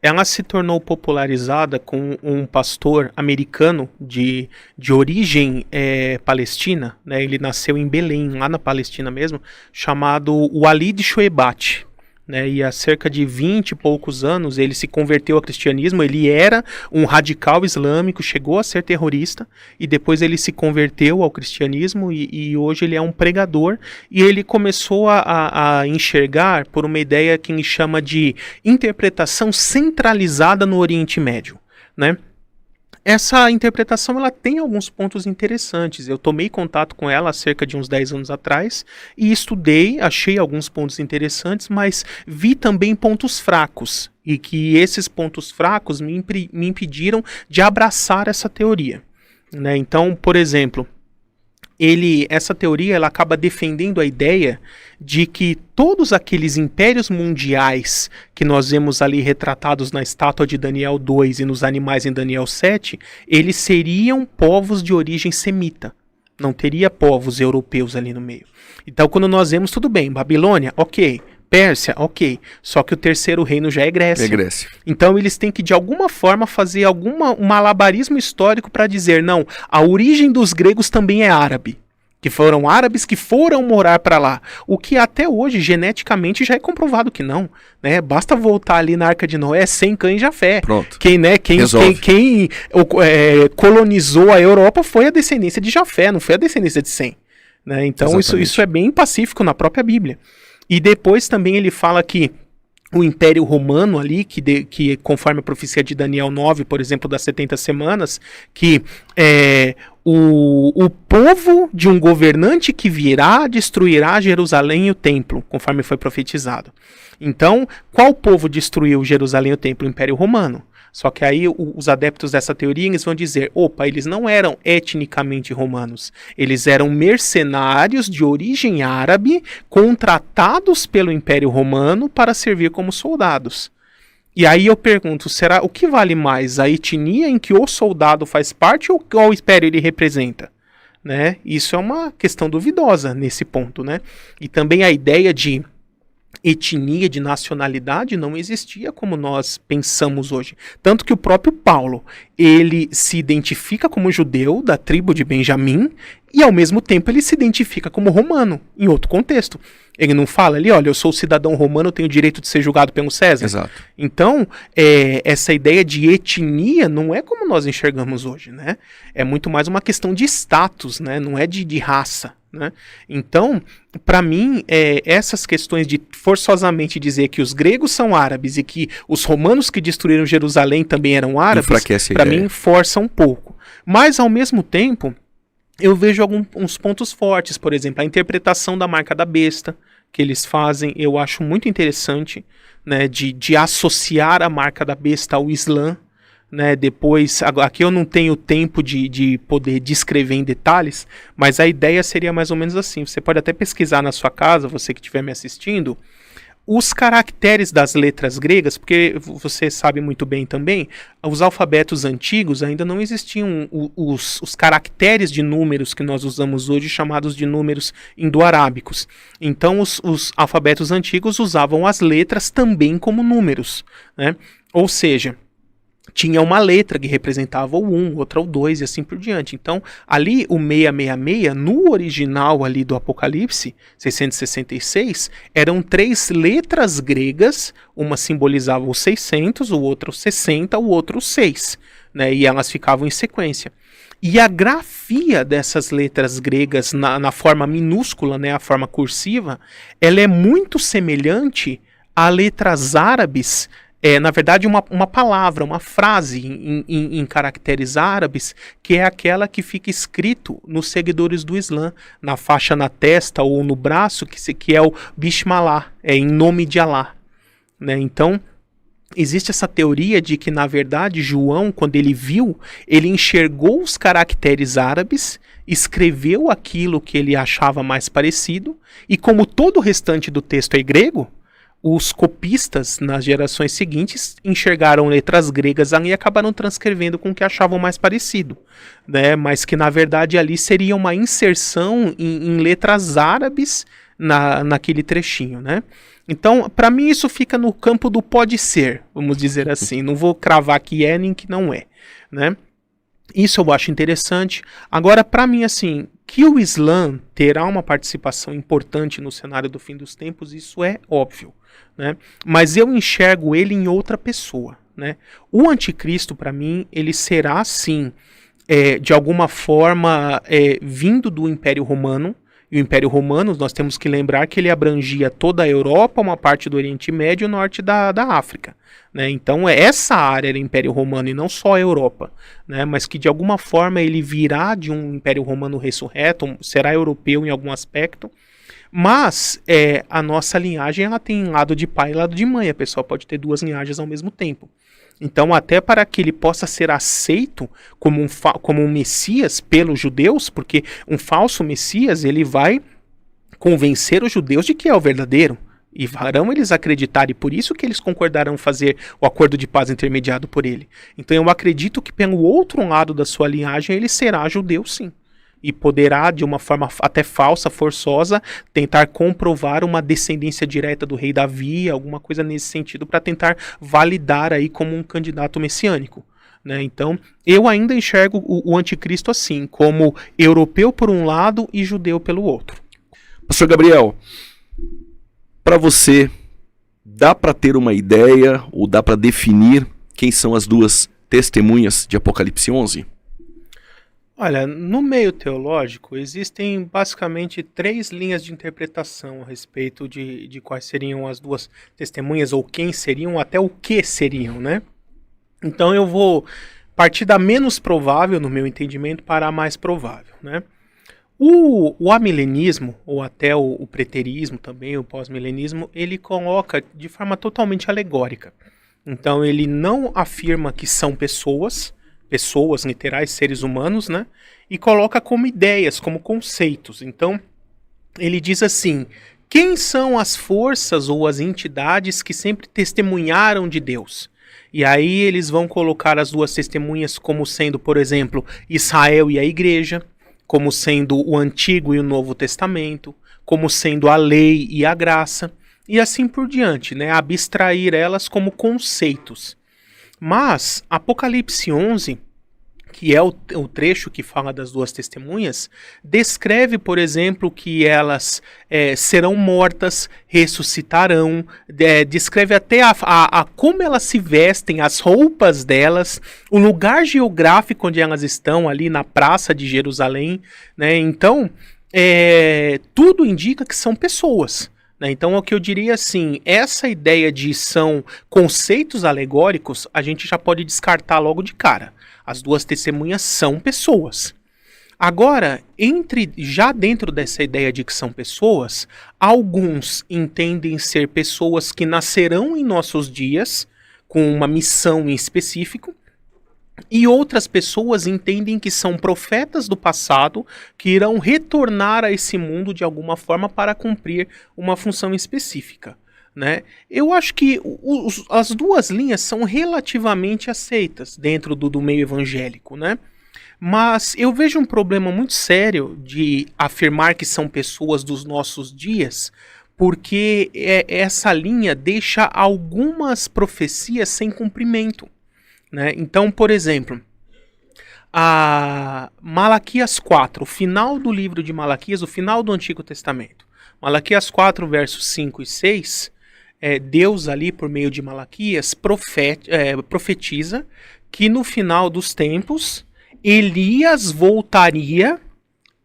ela se tornou popularizada com um pastor americano de origem palestina, né? Ele nasceu em Belém, lá na Palestina mesmo, chamado Walid Shoebat. Né, e há cerca de 20 e poucos anos ele se converteu ao cristianismo. Ele era um radical islâmico, chegou a ser terrorista e depois ele se converteu ao cristianismo e hoje ele é um pregador e ele começou a enxergar por uma ideia que ele chama de interpretação centralizada no Oriente Médio, né? Essa interpretação ela tem alguns pontos interessantes. Eu tomei contato com ela há cerca de uns 10 anos atrás e estudei, achei alguns pontos interessantes, mas vi também pontos fracos e que esses pontos fracos me impediram de abraçar essa teoria, né? Então, por exemplo, essa teoria ela acaba defendendo a ideia de que todos aqueles impérios mundiais que nós vemos ali retratados na estátua de Daniel 2 e nos animais em Daniel 7, eles seriam povos de origem semita. Não teria povos europeus ali no meio. Então, quando nós vemos, tudo bem, Babilônia, ok. Pérsia, ok. Só que o terceiro reino já é Grécia. Então eles têm que de alguma forma fazer um malabarismo histórico para dizer, não, a origem dos gregos também é árabe. Que foram árabes que foram morar para lá. O que até hoje, geneticamente, já é comprovado que não. Né? Basta voltar ali na Arca de Noé, Sem, Cã e Jafé. Pronto. Quem colonizou a Europa foi a descendência de Jafé, não foi a descendência de Sem. Né? Então isso é bem pacífico na própria Bíblia. E depois também ele fala que o Império Romano ali, que conforme a profecia de Daniel 9, por exemplo, das 70 semanas, que o povo de um governante que virá destruirá Jerusalém e o templo, conforme foi profetizado. Então, qual povo destruiu Jerusalém e o templo? O Império Romano. Só que aí os adeptos dessa teoria eles vão dizer, opa, eles não eram etnicamente romanos, eles eram mercenários de origem árabe contratados pelo Império Romano para servir como soldados. E aí eu pergunto, será o que vale mais, a etnia em que o soldado faz parte ou qual império ele representa? Né? Isso é uma questão duvidosa nesse ponto, né? E também a ideia de etnia, de nacionalidade não existia como nós pensamos hoje. Tanto que o próprio Paulo, ele se identifica como judeu da tribo de Benjamim e ao mesmo tempo ele se identifica como romano, em outro contexto. Ele não fala ali, olha, eu sou cidadão romano, tenho o direito de ser julgado pelo César. Exato. Então, essa ideia de etnia não é como nós enxergamos hoje, né? É muito mais uma questão de status, né? Não é de raça. Né? Então, para mim, essas questões de forçosamente dizer que os gregos são árabes e que os romanos que destruíram Jerusalém também eram árabes, para mim força um pouco. Mas, ao mesmo tempo, eu vejo alguns pontos fortes. Por exemplo, a interpretação da marca da besta que eles fazem, eu acho muito interessante, né, de associar a marca da besta ao Islã. Né, depois, aqui eu não tenho tempo de poder descrever em detalhes, mas a ideia seria mais ou menos assim. Você pode até pesquisar na sua casa, você que estiver me assistindo, os caracteres das letras gregas, porque você sabe muito bem também, os alfabetos antigos ainda não existiam os caracteres de números que nós usamos hoje, chamados de números indo-arábicos. Então os alfabetos antigos usavam as letras também como números, né? Ou seja, tinha uma letra que representava o 1, outra o 2 e assim por diante. Então, ali o 666, no original ali do Apocalipse, 666, eram 3 letras gregas, uma simbolizava o 600, o outro o 60, o outro o 6, né? E elas ficavam em sequência. E a grafia dessas letras gregas na forma minúscula, né, a forma cursiva, ela é muito semelhante a letras árabes na verdade, uma palavra, uma frase em caracteres árabes, que é aquela que fica escrito nos seguidores do Islã, na faixa na testa ou no braço, que é o Bismillah, em nome de Alá. Né? Então, existe essa teoria de que, na verdade, João, quando ele viu, ele enxergou os caracteres árabes, escreveu aquilo que ele achava mais parecido, e como todo o restante do texto é grego, os copistas, nas gerações seguintes, enxergaram letras gregas ali e acabaram transcrevendo com o que achavam mais parecido, né? Mas que, na verdade, ali seria uma inserção em letras árabes naquele trechinho, né? Então, para mim, isso fica no campo do pode ser, vamos dizer assim. Não vou cravar que é nem que não é, né? Isso eu acho interessante. Agora, para mim, assim, que o Islã terá uma participação importante no cenário do fim dos tempos, isso é óbvio, né? Mas eu enxergo ele em outra pessoa, né? O anticristo, para mim, ele será, sim, de alguma forma, vindo do Império Romano. E o Império Romano, nós temos que lembrar que ele abrangia toda a Europa, uma parte do Oriente Médio e o norte da África. Né? Então, essa área era Império Romano e não só a Europa. Né? Mas que, de alguma forma, ele virá de um Império Romano ressurreto, será europeu em algum aspecto. Mas a nossa linhagem ela tem lado de pai e lado de mãe. A pessoa pode ter duas linhagens ao mesmo tempo. Então, até para que ele possa ser aceito como um Messias pelos judeus, porque um falso Messias, ele vai convencer os judeus de que é o verdadeiro, e farão eles acreditar, e por isso que eles concordarão fazer o acordo de paz intermediado por ele. Então, eu acredito que pelo outro lado da sua linhagem, ele será judeu, sim. E poderá, de uma forma até falsa, forçosa, tentar comprovar uma descendência direta do rei Davi, alguma coisa nesse sentido, para tentar validar aí como um candidato messiânico. Né? Então, eu ainda enxergo o anticristo assim, como europeu por um lado e judeu pelo outro. Pastor Gabriel, para você, dá para ter uma ideia ou dá para definir quem são as duas testemunhas de Apocalipse 11? Olha, no meio teológico existem basicamente 3 linhas de interpretação a respeito de quais seriam as duas testemunhas, ou quem seriam, até o que seriam, né? Então eu vou partir da menos provável, no meu entendimento, para a mais provável, né? O amilenismo, ou até o preterismo também, o pós-milenismo, ele coloca de forma totalmente alegórica. Então ele não afirma que são pessoas literais, seres humanos, né? E coloca como ideias, como conceitos. Então, ele diz assim: quem são as forças ou as entidades que sempre testemunharam de Deus? E aí eles vão colocar as duas testemunhas como sendo, por exemplo, Israel e a igreja, como sendo o Antigo e o Novo Testamento, como sendo a lei e a graça, e assim por diante, né? Abstrair elas como conceitos. Mas Apocalipse 11, que é o trecho que fala das duas testemunhas, descreve, por exemplo, que elas serão mortas, ressuscitarão, descreve até a como elas se vestem, as roupas delas, o lugar geográfico onde elas estão, ali na praça de Jerusalém, né? Então, tudo indica que são pessoas. Então, o que eu diria assim, essa ideia de são conceitos alegóricos, a gente já pode descartar logo de cara. As duas testemunhas são pessoas. Agora, já dentro dessa ideia de que são pessoas, alguns entendem ser pessoas que nascerão em nossos dias, com uma missão em específico, e outras pessoas entendem que são profetas do passado que irão retornar a esse mundo de alguma forma para cumprir uma função específica. Né? Eu acho que as duas linhas são relativamente aceitas dentro do meio evangélico, né? Mas eu vejo um problema muito sério de afirmar que são pessoas dos nossos dias, porque essa linha deixa algumas profecias sem cumprimento. Né? Então, por exemplo, a Malaquias 4, o final do livro de Malaquias, o final do Antigo Testamento. Malaquias 4, versos 5 e 6, Deus ali, por meio de Malaquias, profetiza que no final dos tempos, Elias voltaria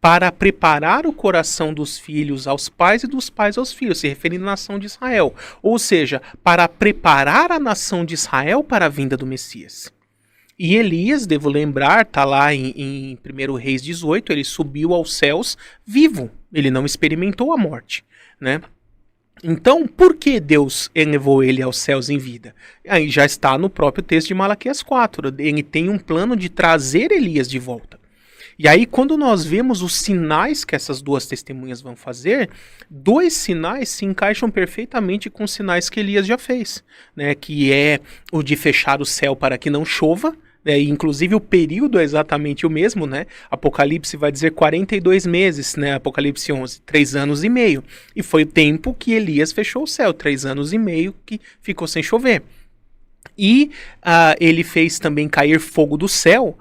para preparar o coração dos filhos aos pais e dos pais aos filhos, se referindo à nação de Israel. Ou seja, para preparar a nação de Israel para a vinda do Messias. E Elias, devo lembrar, está lá em 1 Reis 18, ele subiu aos céus vivo, ele não experimentou a morte, né? Então, por que Deus elevou ele aos céus em vida? Aí já está no próprio texto de Malaquias 4, ele tem um plano de trazer Elias de volta. E aí, quando nós vemos os sinais que essas duas testemunhas vão fazer, dois sinais se encaixam perfeitamente com os sinais que Elias já fez, né? Que é o de fechar o céu para que não chova, né? Inclusive o período é exatamente o mesmo, né? Apocalipse vai dizer 42 meses, né? Apocalipse 11, 3 anos e meio. E foi o tempo que Elias fechou o céu, 3 anos e meio que ficou sem chover. E ele fez também cair fogo do céu,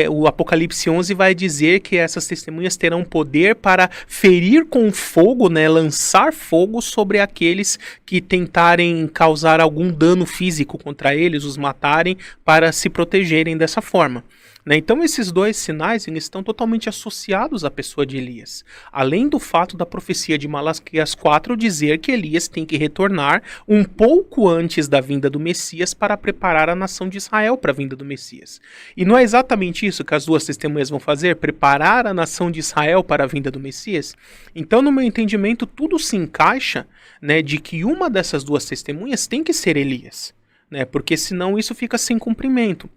o Apocalipse 11 vai dizer que essas testemunhas terão poder para ferir com fogo, né, lançar fogo sobre aqueles que tentarem causar algum dano físico contra eles, os matarem, para se protegerem dessa forma. Então esses dois sinais eles estão totalmente associados à pessoa de Elias. Além do fato da profecia de Malaquias 4 dizer que Elias tem que retornar um pouco antes da vinda do Messias para preparar a nação de Israel para a vinda do Messias. E não é exatamente isso que as duas testemunhas vão fazer? Preparar a nação de Israel para a vinda do Messias? Então, no meu entendimento, tudo se encaixa, né, de que uma dessas duas testemunhas tem que ser Elias, né, porque senão isso fica sem cumprimento.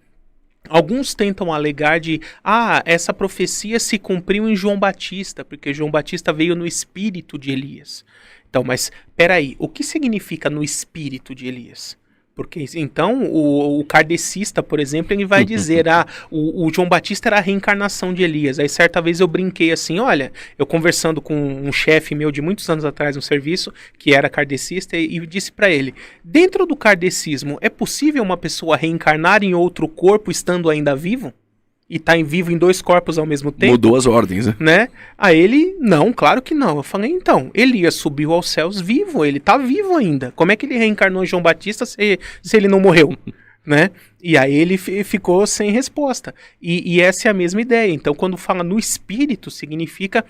Alguns tentam alegar de, essa profecia se cumpriu em João Batista, porque João Batista veio no espírito de Elias. Então, mas, peraí, o que significa no espírito de Elias? Porque, então, o kardecista, por exemplo, ele vai dizer, o João Batista era a reencarnação de Elias. Aí, certa vez eu brinquei assim, olha, eu conversando com um chefe meu de muitos anos atrás no serviço, que era kardecista, e disse para ele, dentro do kardecismo, é possível uma pessoa reencarnar em outro corpo estando ainda vivo? E tá vivo em dois corpos ao mesmo tempo? Mudou as ordens, né? Aí ele, não, claro que não. Eu falei, então, Elias subiu aos céus vivo, ele tá vivo ainda. Como é que ele reencarnou em João Batista se ele não morreu? Né? E aí ele ficou sem resposta. E essa é a mesma ideia. Então, quando fala no espírito, significa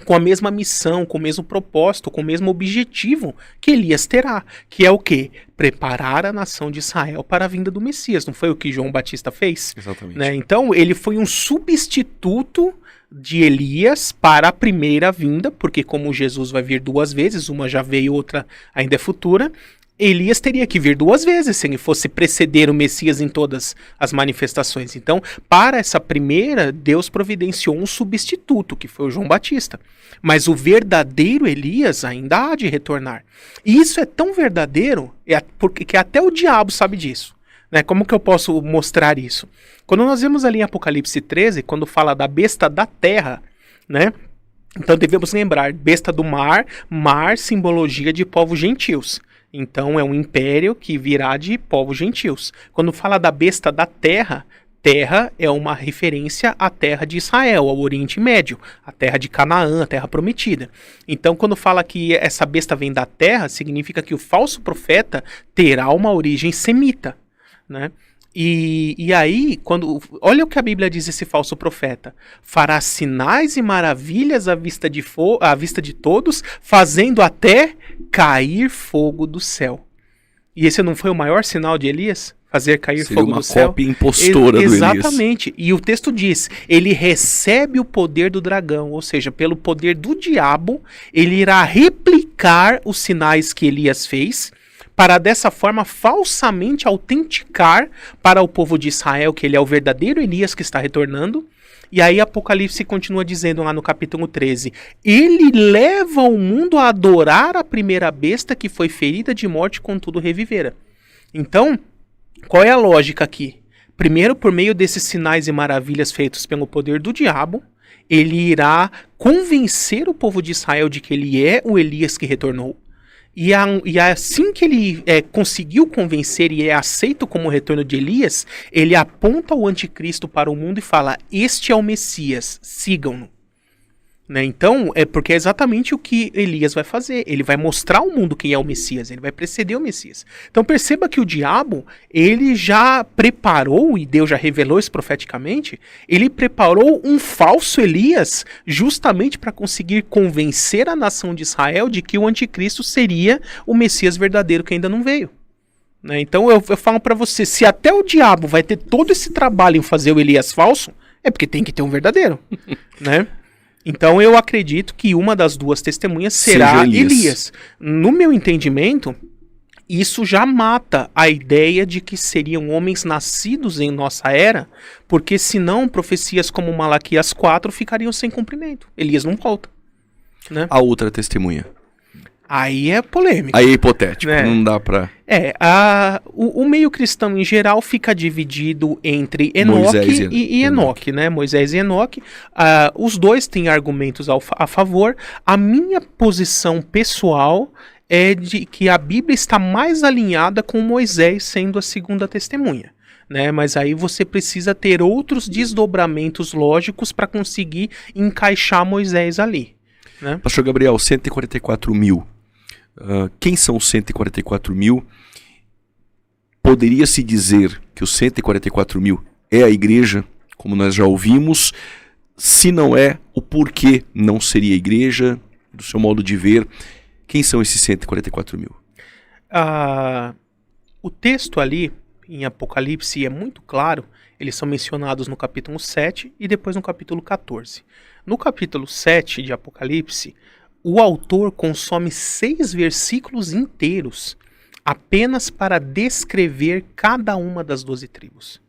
com a mesma missão, com o mesmo propósito, com o mesmo objetivo que Elias terá, que é o quê? Preparar a nação de Israel para a vinda do Messias. Não foi o que João Batista fez? Exatamente. Né? Então, ele foi um substituto de Elias para a primeira vinda, porque como Jesus vai vir duas vezes, uma já veio, outra ainda é futura, Elias teria que vir duas vezes se ele fosse preceder o Messias em todas as manifestações. Então, para essa primeira, Deus providenciou um substituto, que foi o João Batista. Mas o verdadeiro Elias ainda há de retornar. E isso é tão verdadeiro que até o diabo sabe disso. Né? Como que eu posso mostrar isso? Quando nós vemos ali em Apocalipse 13, quando fala da besta da terra, né? Então devemos lembrar, besta do mar, simbologia de povos gentios. Então é um império que virá de povos gentios. Quando fala da besta da terra, terra é uma referência à terra de Israel, ao Oriente Médio, a terra de Canaã, a terra prometida. Então quando fala que essa besta vem da terra, significa que o falso profeta terá uma origem semita, né? E aí, olha o que a Bíblia diz esse falso profeta. Fará sinais e maravilhas à vista de todos, fazendo até cair fogo do céu. E esse não foi o maior sinal de Elias? Fazer cair fogo do céu? Seria uma cópia impostora do Elias. Exatamente. E o texto diz, ele recebe o poder do dragão, ou seja, pelo poder do diabo, ele irá replicar os sinais que Elias fez, para dessa forma falsamente autenticar para o povo de Israel que ele é o verdadeiro Elias que está retornando. E aí Apocalipse continua dizendo lá no capítulo 13, ele leva o mundo a adorar a primeira besta que foi ferida de morte, contudo revivera. Então, qual é a lógica aqui? Primeiro, por meio desses sinais e maravilhas feitos pelo poder do diabo, ele irá convencer o povo de Israel de que ele é o Elias que retornou. E assim que ele conseguiu convencer e é aceito como o retorno de Elias, ele aponta o anticristo para o mundo e fala, este é o Messias, sigam-no. Né? Então, é porque é exatamente o que Elias vai fazer. Ele vai mostrar ao mundo quem é o Messias, ele vai preceder o Messias. Então perceba que o diabo, ele já preparou, e Deus já revelou isso profeticamente, ele preparou um falso Elias justamente para conseguir convencer a nação de Israel de que o anticristo seria o Messias verdadeiro que ainda não veio. Né? Então eu falo para você, se até o diabo vai ter todo esse trabalho em fazer o Elias falso, é porque tem que ter um verdadeiro. Né? Então eu acredito que uma das duas testemunhas será Elias. No meu entendimento, isso já mata a ideia de que seriam homens nascidos em nossa era, porque senão profecias como Malaquias 4 ficariam sem cumprimento. Elias não volta. Né? A outra testemunha. Aí é polêmico. Aí é hipotético, não dá pra... O meio cristão em geral fica dividido entre Enoque e Enoque, né? Moisés e Enoque. Os dois têm argumentos a favor. A minha posição pessoal é de que a Bíblia está mais alinhada com Moisés sendo a segunda testemunha. Né? Mas aí você precisa ter outros desdobramentos lógicos para conseguir encaixar Moisés ali. Né? Pastor Gabriel, 144 mil. Quem são os 144 mil? Poderia-se dizer que os 144 mil é a igreja, como nós já ouvimos? Se não é, o porquê não seria a igreja, do seu modo de ver? Quem são esses 144 mil? O texto ali, em Apocalipse, é muito claro. Eles são mencionados no capítulo 7 e depois no capítulo 14. No capítulo 7 de Apocalipse, o autor consome 6 versículos inteiros apenas para descrever cada uma das 12 tribos.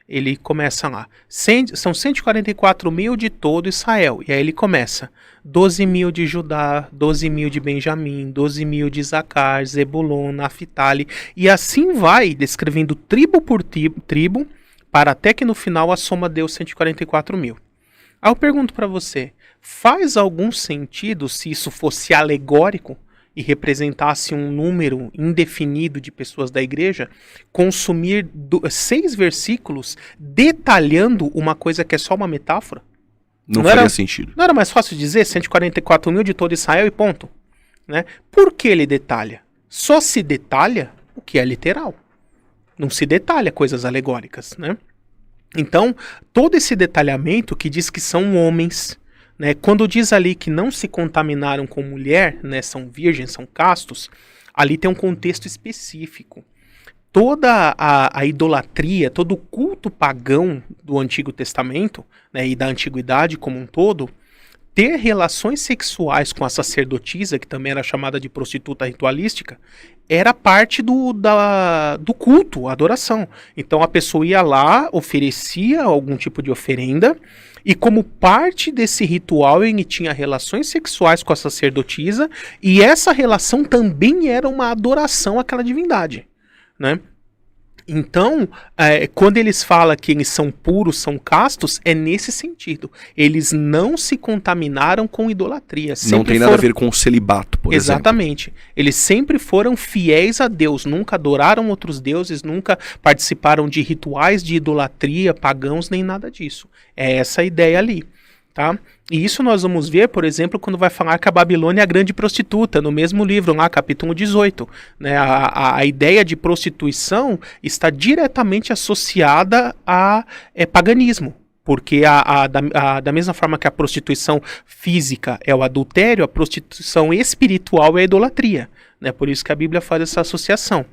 Ele começa lá, são 144 mil de todo Israel, e aí ele começa, 12 mil de Judá, 12 mil de Benjamim, 12 mil de Isacar, Zebulon, Naphtali, e assim vai, descrevendo tribo por tribo, para até que no final a soma deu 144 mil. Aí eu pergunto para você, faz algum sentido se isso fosse alegórico e representasse um número indefinido de pessoas da igreja, consumir 6 versículos detalhando uma coisa que é só uma metáfora? Não faria sentido. Não era mais fácil dizer 144 mil de todo Israel e ponto? Né? Por que ele detalha? Só se detalha o que é literal. Não se detalha coisas alegóricas, né? Então, todo esse detalhamento que diz que são homens, né, quando diz ali que não se contaminaram com mulher, né, são virgens, são castos, ali tem um contexto específico. Toda a idolatria, todo o culto pagão do Antigo Testamento, né, e da Antiguidade como um todo, ter relações sexuais com a sacerdotisa, que também era chamada de prostituta ritualística, era parte do culto, a adoração. Então a pessoa ia lá, oferecia algum tipo de oferenda, e como parte desse ritual ele tinha relações sexuais com a sacerdotisa, e essa relação também era uma adoração àquela divindade, né? Então, quando eles falam que eles são puros, são castos, é nesse sentido. Eles não se contaminaram com idolatria. Não tem nada a ver com o celibato, por exemplo. Exatamente. Eles sempre foram fiéis a Deus, nunca adoraram outros deuses, nunca participaram de rituais de idolatria, pagãos, nem nada disso. É essa a ideia ali. Tá? E isso nós vamos ver, por exemplo, quando vai falar que a Babilônia é a grande prostituta, no mesmo livro, lá, capítulo 18. Né? A ideia de prostituição está diretamente associada a paganismo. Porque da mesma forma que a prostituição física é o adultério, a prostituição espiritual é a idolatria. Né? Por isso que a Bíblia faz essa associação.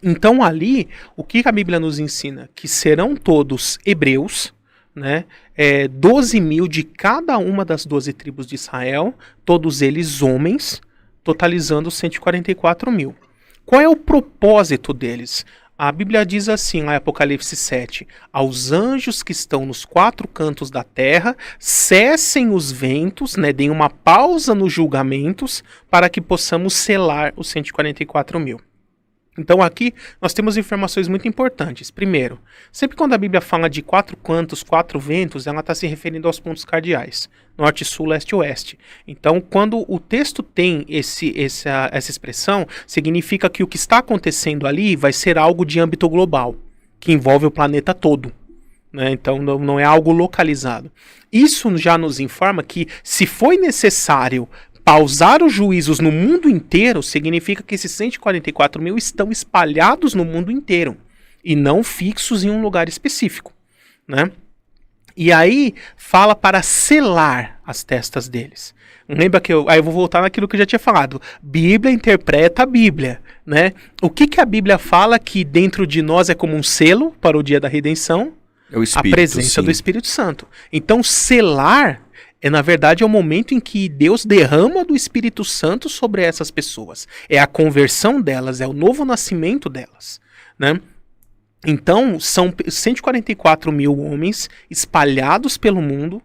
Então ali, o que a Bíblia nos ensina? Que serão todos hebreus, né? 12 mil de cada uma das 12 tribos de Israel, todos eles homens, totalizando 144 mil. Qual é o propósito deles? A Bíblia diz assim, lá em Apocalipse 7, aos anjos que estão nos 4 cantos da terra, cessem os ventos, né, deem uma pausa nos julgamentos, para que possamos selar os 144 mil. Então aqui nós temos informações muito importantes. Primeiro, sempre quando a Bíblia fala de 4 cantos, 4 ventos, ela está se referindo aos pontos cardeais, norte, sul, leste e oeste. Então quando o texto tem essa expressão, significa que o que está acontecendo ali vai ser algo de âmbito global, que envolve o planeta todo. né? Então não é algo localizado. Isso já nos informa que, se foi necessário pausar os juízos no mundo inteiro, significa que esses 144 mil estão espalhados no mundo inteiro e não fixos em um lugar específico, né? E aí fala para selar as testas deles. Lembra que aí eu vou voltar naquilo que eu já tinha falado. Bíblia interpreta a Bíblia, né? O que a Bíblia fala que dentro de nós é como um selo para o dia da redenção? É o Espírito, a presença do Espírito Santo. Então, selar na verdade, é o momento em que Deus derrama do Espírito Santo sobre essas pessoas. É a conversão delas, é o novo nascimento delas, né? Então, são 144 mil homens espalhados pelo mundo,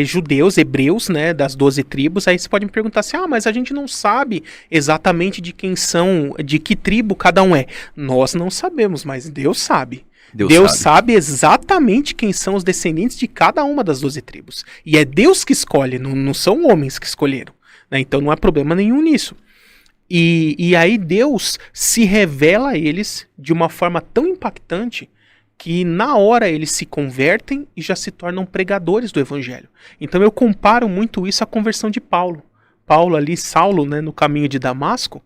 judeus, hebreus, né, das 12 tribos. Aí você pode me perguntar assim, mas a gente não sabe exatamente de quem são, de que tribo cada um é. Nós não sabemos, mas Deus sabe. Deus sabe exatamente quem são os descendentes de cada uma das 12 tribos. E é Deus que escolhe, não são homens que escolheram, né? Então não há problema nenhum nisso. E aí Deus se revela a eles de uma forma tão impactante que na hora eles se convertem e já se tornam pregadores do evangelho. Então eu comparo muito isso à conversão de Paulo. Paulo ali, Saulo, né, no caminho de Damasco,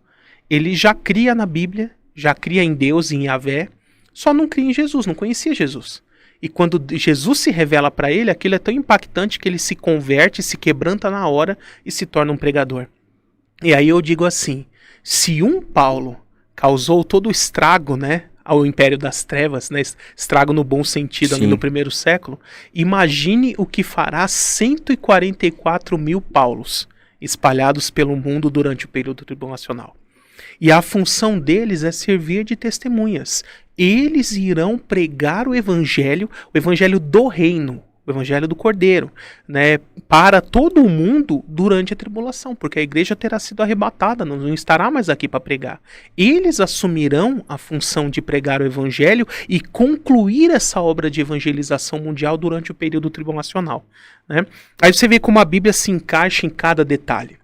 ele já cria na Bíblia, já cria em Deus e em Yahvé, só não cria em Jesus, não conhecia Jesus. E quando Jesus se revela para ele, aquilo é tão impactante que ele se converte, se quebranta na hora e se torna um pregador. E aí eu digo assim, se um Paulo causou todo o estrago, né, ao Império das Trevas, né, estrago no bom sentido ali no primeiro século, imagine o que fará 144 mil Paulos espalhados pelo mundo durante o período tribulacional. E a função deles é servir de testemunhas. Eles irão pregar o evangelho do reino, o evangelho do Cordeiro, né, para todo o mundo durante a tribulação, porque a igreja terá sido arrebatada, não estará mais aqui para pregar. Eles assumirão a função de pregar o evangelho e concluir essa obra de evangelização mundial durante o período tribulacional, né? Aí você vê como a Bíblia se encaixa em cada detalhe.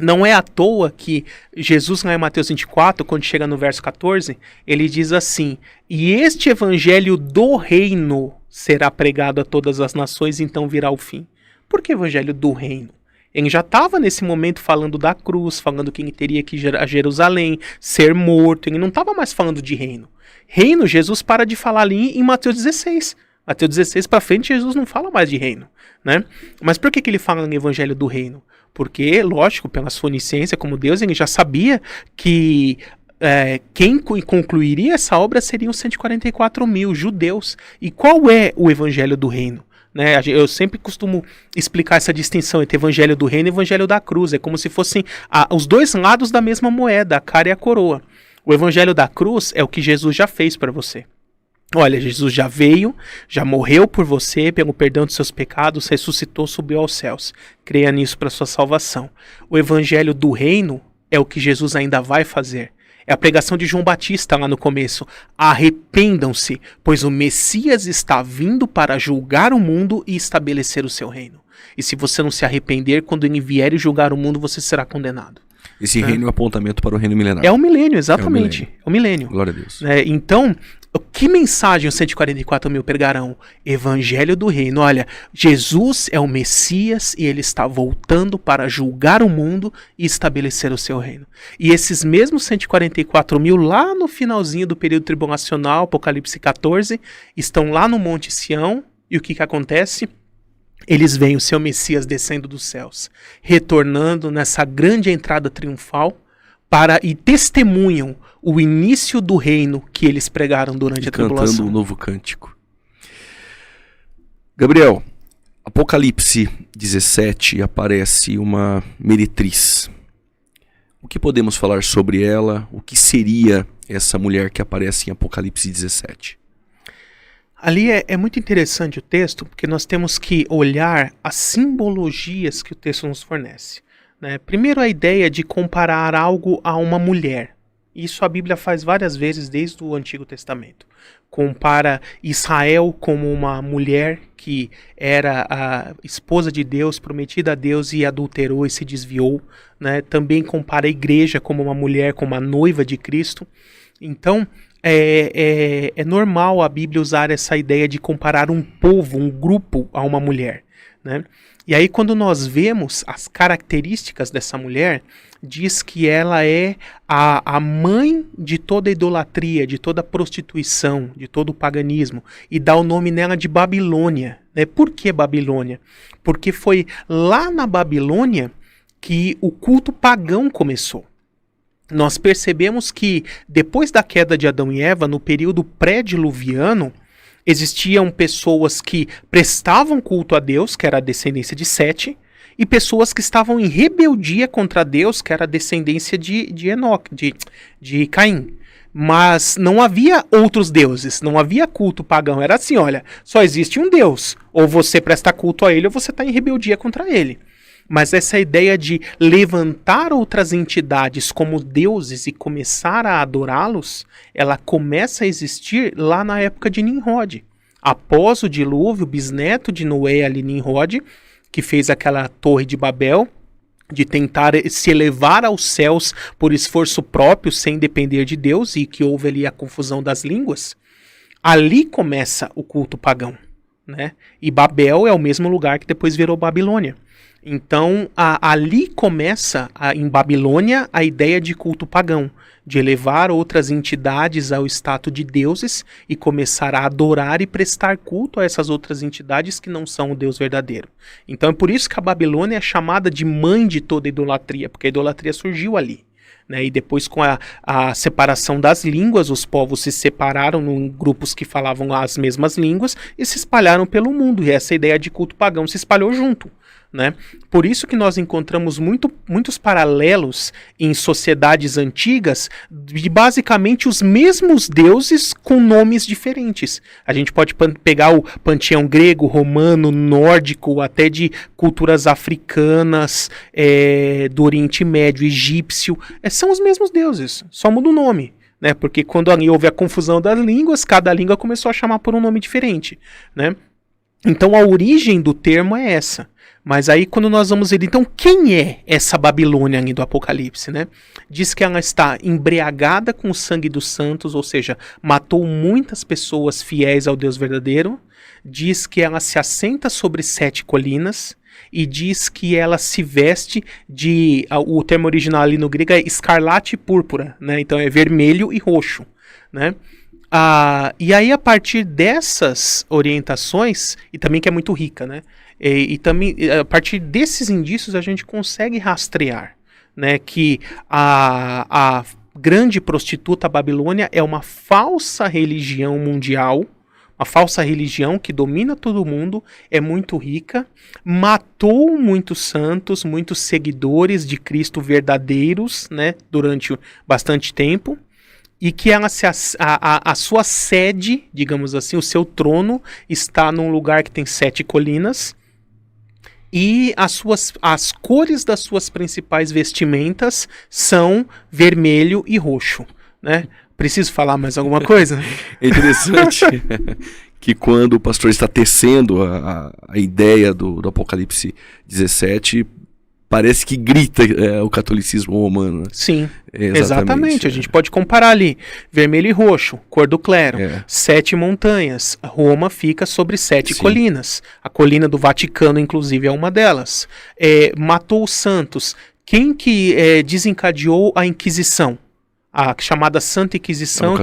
Não é à toa que Jesus, lá em Mateus 24, quando chega no verso 14, ele diz assim, e este evangelho do reino será pregado a todas as nações, então virá o fim. Por que evangelho do reino? Ele já estava nesse momento falando da cruz, falando que ele teria que ir a Jerusalém, ser morto, ele não estava mais falando de reino. Reino, Jesus para de falar ali em Mateus 16. Mateus 16 para frente, Jesus não fala mais de reino, né? Mas por que ele fala em evangelho do reino? Porque, lógico, pela sua onisciência como Deus, ele já sabia que quem concluiria essa obra seriam 144 mil judeus. E qual é o evangelho do reino? Né? Eu sempre costumo explicar essa distinção entre evangelho do reino e evangelho da cruz. É como se fossem os dois lados da mesma moeda, a cara e a coroa. O evangelho da cruz é o que Jesus já fez para você. Olha, Jesus já veio, já morreu por você, pelo perdão dos seus pecados, ressuscitou, subiu aos céus. Creia nisso para sua salvação. O evangelho do reino é o que Jesus ainda vai fazer. É a pregação de João Batista lá no começo. Arrependam-se, pois o Messias está vindo para julgar o mundo e estabelecer o seu reino. E se você não se arrepender, quando ele vier e julgar o mundo, você será condenado. Esse reino é um apontamento para o reino milenar. É o milênio, exatamente. É o milênio. Glória a Deus. Então, que mensagem os 144 mil pregarão? Evangelho do reino. Olha, Jesus é o Messias e ele está voltando para julgar o mundo e estabelecer o seu reino. E esses mesmos 144 mil, lá no finalzinho do período tribulacional, Apocalipse 14, estão lá no Monte Sião. E o que acontece? Eles veem o seu Messias descendo dos céus, retornando nessa grande entrada triunfal e testemunham o início do reino que eles pregaram durante a tribulação. Cantando um novo cântico. Gabriel, Apocalipse 17 aparece uma meretriz. O que podemos falar sobre ela? O que seria essa mulher que aparece em Apocalipse 17? Ali é muito interessante o texto, porque nós temos que olhar as simbologias que o texto nos fornece, né? Primeiro, a ideia de comparar algo a uma mulher. Isso a Bíblia faz várias vezes desde o Antigo Testamento. Compara Israel como uma mulher que era a esposa de Deus, prometida a Deus e adulterou e se desviou, né? Também compara a igreja como uma mulher, como a noiva de Cristo. Então, é normal a Bíblia usar essa ideia de comparar um povo, um grupo, a uma mulher, né? E aí, quando nós vemos as características dessa mulher, diz que ela é a mãe de toda idolatria, de toda prostituição, de todo o paganismo, e dá o nome nela de Babilônia, né? Por que Babilônia? Porque foi lá na Babilônia que o culto pagão começou. Nós percebemos que depois da queda de Adão e Eva, no período pré-diluviano, existiam pessoas que prestavam culto a Deus, que era a descendência de Sete, e pessoas que estavam em rebeldia contra Deus, que era a descendência de Enoque, de Caim. Mas não havia outros deuses, não havia culto pagão. Era assim, olha, só existe um Deus. Ou você presta culto a ele, ou você está em rebeldia contra ele. Mas essa ideia de levantar outras entidades como deuses e começar a adorá-los, ela começa a existir lá na época de Nimrod. Após o dilúvio, o bisneto de Noé, ali Nimrod, que fez aquela torre de Babel, de tentar se elevar aos céus por esforço próprio, sem depender de Deus, e que houve ali a confusão das línguas, ali começa o culto pagão, né? E Babel é o mesmo lugar que depois virou Babilônia. Então, ali começa, em Babilônia, a ideia de culto pagão, de elevar outras entidades ao status de deuses e começar a adorar e prestar culto a essas outras entidades que não são o Deus verdadeiro. Então, é por isso que a Babilônia é chamada de mãe de toda idolatria, porque a idolatria surgiu ali. Né? E depois, com a separação das línguas, os povos se separaram em grupos que falavam as mesmas línguas e se espalharam pelo mundo. E essa ideia de culto pagão se espalhou junto. Né? Por isso que nós encontramos muitos paralelos em sociedades antigas de basicamente os mesmos deuses com nomes diferentes. A gente pode pegar o panteão grego, romano, nórdico, até de culturas africanas, do Oriente Médio, egípcio. São os mesmos deuses, só muda o nome. Né? Porque quando houve a confusão das línguas, cada língua começou a chamar por um nome diferente. Né? Então a origem do termo é essa. Mas aí quando nós vamos ver, então, quem é essa Babilônia do Apocalipse, né? Diz que ela está embriagada com o sangue dos santos, ou seja, matou muitas pessoas fiéis ao Deus verdadeiro. Diz que ela se assenta sobre 7 colinas e diz que ela se veste de... O termo original ali no grego é escarlate e púrpura, né? Então é vermelho e roxo, né? E aí, a partir dessas orientações, e também que é muito rica, né? E também, a partir desses indícios, a gente consegue rastrear, né, que a grande prostituta Babilônia é uma falsa religião mundial, uma falsa religião que domina todo mundo, é muito rica, matou muitos santos, muitos seguidores de Cristo verdadeiros, né, durante bastante tempo. E que ela a sua sede, digamos assim, o seu trono, está num lugar que tem 7 colinas. E as cores das suas principais vestimentas são vermelho e roxo. Né? Preciso falar mais alguma coisa? É interessante que quando o pastor está tecendo a ideia do Apocalipse 17... parece que grita o catolicismo romano. Né? Sim, exatamente. A gente pode comparar ali. Vermelho e roxo, cor do clero. 7 montanhas. Roma fica sobre 7 colinas. A colina do Vaticano, inclusive, é uma delas. Matou os santos. Quem que desencadeou a Inquisição? A chamada Santa Inquisição,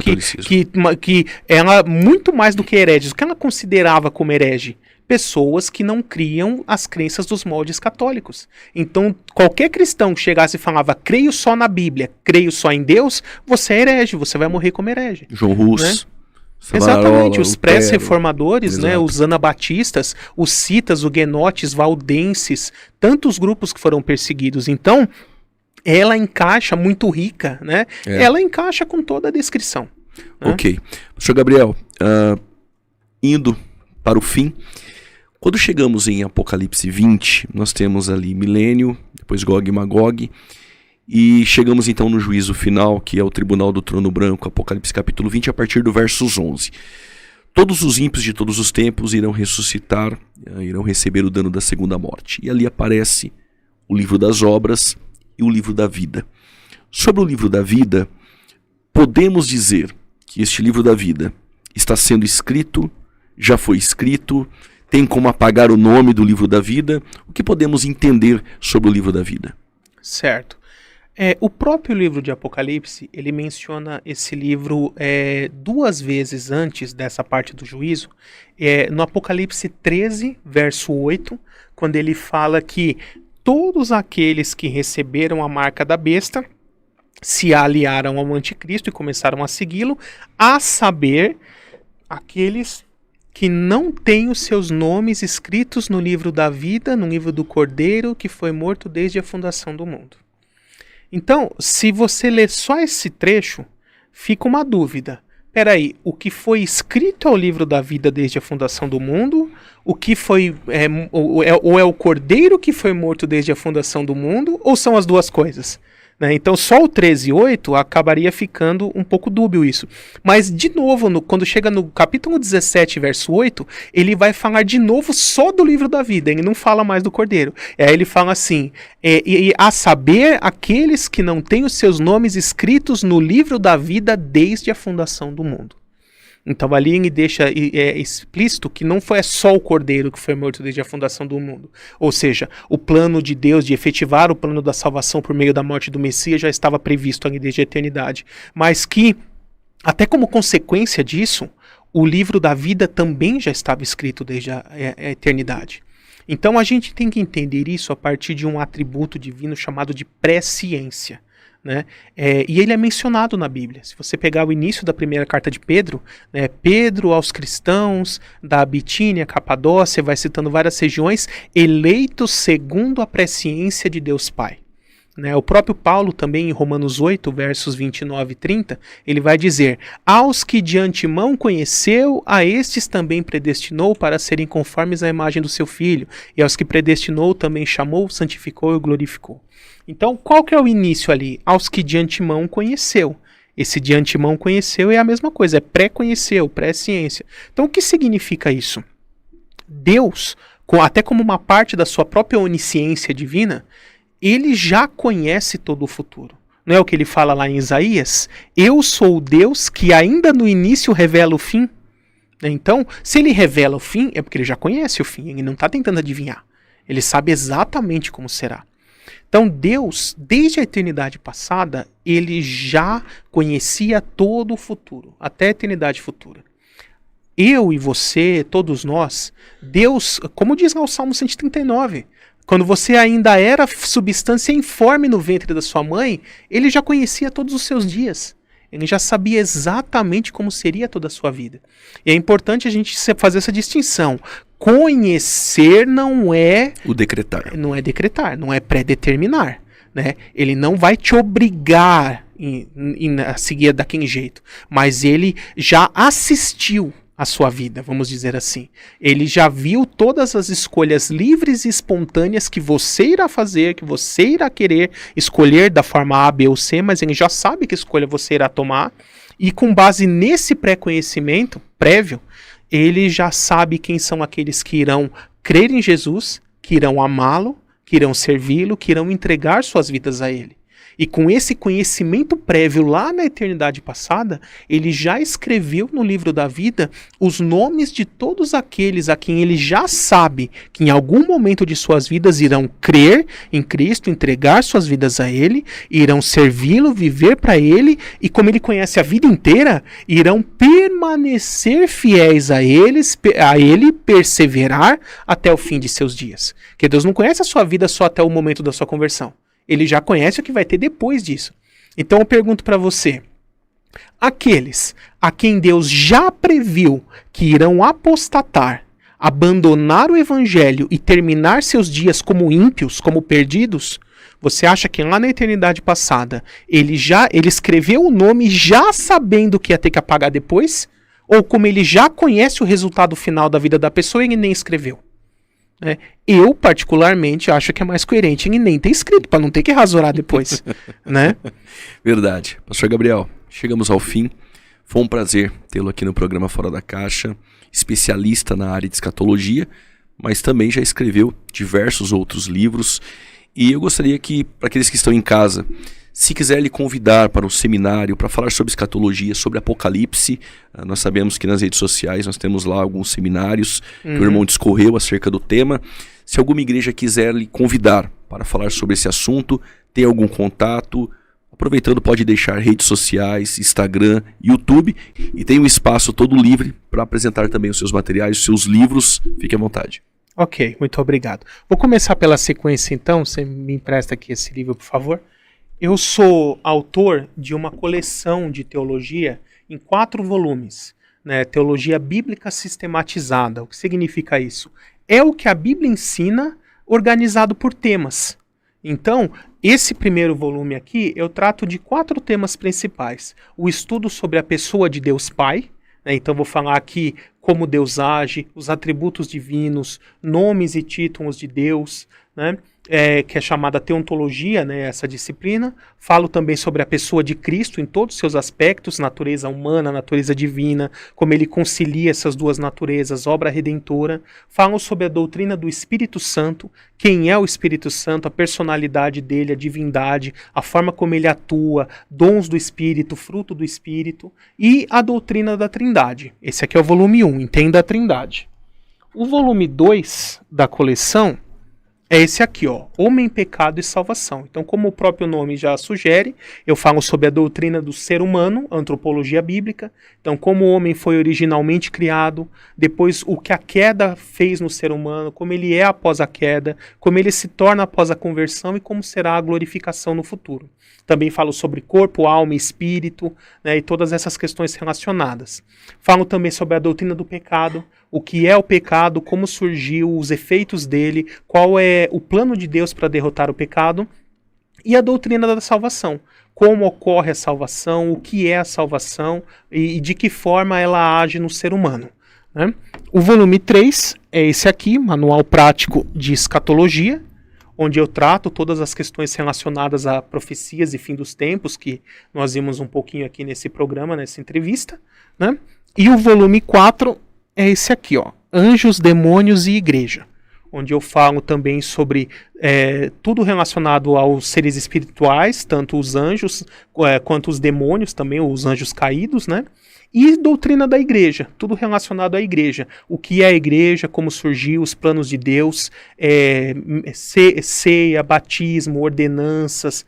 que ela, muito mais do que hereges, o que ela considerava como herege? Pessoas que não criam as crenças dos moldes católicos. Então, qualquer cristão que chegasse e falava, creio só na Bíblia, creio só em Deus, você é herege, você vai morrer como herege. João Hus. Né? Exatamente, os pré-reformadores, né, os anabatistas, os citas, os guenotes, valdenses, tantos grupos que foram perseguidos. Então, ela encaixa, muito rica, né? Ela encaixa com toda a descrição. Né? Ok. Pastor Gabriel, indo para o fim, quando chegamos em Apocalipse 20, nós temos ali milênio, depois Gog e Magog, e chegamos então no juízo final, que é o tribunal do trono branco, Apocalipse capítulo 20, a partir do versos 11. Todos os ímpios de todos os tempos irão ressuscitar, irão receber o dano da segunda morte. E ali aparece o livro das obras e o livro da vida. Sobre o livro da vida, podemos dizer que este livro da vida está sendo escrito, já foi escrito, tem como apagar o nome do livro da vida? O que podemos entender sobre o livro da vida? Certo. O próprio livro de Apocalipse, ele menciona esse livro 2 vezes antes dessa parte do juízo. No Apocalipse 13, verso 8, quando ele fala que todos aqueles que receberam a marca da besta se aliaram ao anticristo e começaram a segui-lo, a saber, aqueles que não têm os seus nomes escritos no livro da vida, no livro do Cordeiro, que foi morto desde a fundação do mundo. Então, se você ler só esse trecho, fica uma dúvida. Peraí, o que foi escrito ao livro da vida desde a fundação do mundo? O que foi ou é o Cordeiro que foi morto desde a fundação do mundo? Ou são as duas coisas? Né? Então, só o 13:8 acabaria ficando um pouco dúbio isso. Mas, de novo, quando chega no capítulo 17, verso 8, ele vai falar de novo só do livro da vida, ele não fala mais do Cordeiro. Aí ele fala assim, a saber, aqueles que não têm os seus nomes escritos no livro da vida desde a fundação do mundo. Então ali ele deixa explícito que não foi só o Cordeiro que foi morto desde a fundação do mundo. Ou seja, o plano de Deus de efetivar o plano da salvação por meio da morte do Messias já estava previsto ali desde a eternidade. Mas que, até como consequência disso, o livro da vida também já estava escrito desde a eternidade. Então a gente tem que entender isso a partir de um atributo divino chamado de presciência. Né? E ele é mencionado na Bíblia. Se você pegar o início da primeira carta de Pedro, né, Pedro aos cristãos da Bitínia, Capadócia, vai citando várias regiões, eleitos segundo a presciência de Deus Pai. Né? O próprio Paulo também em Romanos 8, versos 29 e 30, ele vai dizer, aos que de antemão conheceu, a estes também predestinou para serem conformes à imagem do seu Filho, e aos que predestinou também chamou, santificou e glorificou. Então, qual que é o início ali? Aos que de antemão conheceu. Esse de antemão conheceu é a mesma coisa, é pré-conheceu, pré-ciência. Então, o que significa isso? Deus, até como uma parte da sua própria onisciência divina, ele já conhece todo o futuro. Não é o que ele fala lá em Isaías? Eu sou o Deus que ainda no início revela o fim. Então, se ele revela o fim, é porque ele já conhece o fim, ele não está tentando adivinhar. Ele sabe exatamente como será. Então Deus, desde a eternidade passada, ele já conhecia todo o futuro, até a eternidade futura. Eu e você, todos nós, Deus, como diz lá o Salmo 139, quando você ainda era substância informe no ventre da sua mãe, ele já conhecia todos os seus dias. Ele já sabia exatamente como seria toda a sua vida. E é importante a gente fazer essa distinção. Conhecer não é... o decretar. Não é decretar, não é predeterminar. Né? Ele não vai te obrigar a seguir daquele jeito. Mas ele já assistiu a sua vida, vamos dizer assim. Ele já viu todas as escolhas livres e espontâneas que você irá fazer, que você irá querer escolher da forma A, B ou C, mas ele já sabe que escolha você irá tomar, e com base nesse pré-conhecimento prévio, ele já sabe quem são aqueles que irão crer em Jesus, que irão amá-lo, que irão servi-lo, que irão entregar suas vidas a ele. E com esse conhecimento prévio lá na eternidade passada, ele já escreveu no livro da vida os nomes de todos aqueles a quem ele já sabe que em algum momento de suas vidas irão crer em Cristo, entregar suas vidas a ele, irão servi-lo, viver para ele, e como ele conhece a vida inteira, irão permanecer fiéis a ele, perseverar até o fim de seus dias. Porque Deus não conhece a sua vida só até o momento da sua conversão. Ele já conhece o que vai ter depois disso. Então eu pergunto para você, aqueles a quem Deus já previu que irão apostatar, abandonar o evangelho e terminar seus dias como ímpios, como perdidos, você acha que lá na eternidade passada ele escreveu o nome já sabendo que ia ter que apagar depois? Ou como ele já conhece o resultado final da vida da pessoa e ele nem escreveu? Eu, particularmente, acho que é mais coerente em nem ter escrito, para não ter que rasurar depois. Né? Verdade. Pastor Gabriel, chegamos ao fim. Foi um prazer tê-lo aqui no programa Fora da Caixa, especialista na área de escatologia, mas também já escreveu diversos outros livros. E eu gostaria que, para aqueles que estão em casa, Se quiser lhe convidar para um seminário, para falar sobre escatologia, sobre Apocalipse, nós sabemos que nas redes sociais nós temos lá alguns seminários que o irmão discorreu acerca do tema. Se alguma igreja quiser lhe convidar para falar sobre esse assunto, tem algum contato, aproveitando, pode deixar redes sociais, Instagram, YouTube, e tem um espaço todo livre para apresentar também os seus materiais, os seus livros. Fique à vontade. Ok, muito obrigado. Vou começar pela sequência então, você me empresta aqui esse livro, por favor. Eu sou autor de uma coleção de teologia em 4 volumes, né? Teologia Bíblica Sistematizada. O que significa isso? É o que a Bíblia ensina, organizado por temas. Então, esse primeiro volume aqui, eu trato de 4 temas principais. O estudo sobre a pessoa de Deus Pai, né? Então vou falar aqui como Deus age, os atributos divinos, nomes e títulos de Deus, né? Que é chamada teontologia, né, essa disciplina. Falo também sobre a pessoa de Cristo em todos os seus aspectos, natureza humana, natureza divina, como ele concilia essas duas naturezas, obra redentora. Falo sobre a doutrina do Espírito Santo, quem é o Espírito Santo, a personalidade dele, a divindade, a forma como ele atua, dons do Espírito, fruto do Espírito, e a doutrina da Trindade. Esse aqui é o volume 1, Entenda a Trindade. O volume 2 da coleção é esse aqui, ó, Homem, Pecado e Salvação. Então, como o próprio nome já sugere, eu falo sobre a doutrina do ser humano, antropologia bíblica. Então, como o homem foi originalmente criado, depois o que a queda fez no ser humano, como ele é após a queda, como ele se torna após a conversão e como será a glorificação no futuro. Também falo sobre corpo, alma e espírito, né, e todas essas questões relacionadas. Falo também sobre a doutrina do pecado, o que é o pecado, como surgiu, os efeitos dele, qual é o plano de Deus para derrotar o pecado, e a doutrina da salvação. Como ocorre a salvação, o que é a salvação e de que forma ela age no ser humano, né? O volume 3 é esse aqui, Manual Prático de Escatologia, onde eu trato todas as questões relacionadas a profecias e fim dos tempos, que nós vimos um pouquinho aqui nesse programa, nessa entrevista, né? E o volume 4 é esse aqui, ó, Anjos, Demônios e Igreja, onde eu falo também sobre tudo relacionado aos seres espirituais, tanto os anjos quanto os demônios também, os anjos caídos, né? E doutrina da igreja, tudo relacionado à igreja. O que é a igreja, como surgiu, os planos de Deus, ceia, batismo, ordenanças,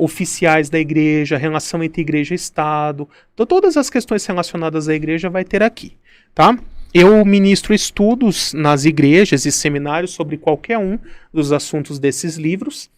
oficiais da igreja, relação entre igreja e Estado. Então, todas as questões relacionadas à igreja vai ter aqui, tá? Eu ministro estudos nas igrejas e seminários sobre qualquer um dos assuntos desses livros.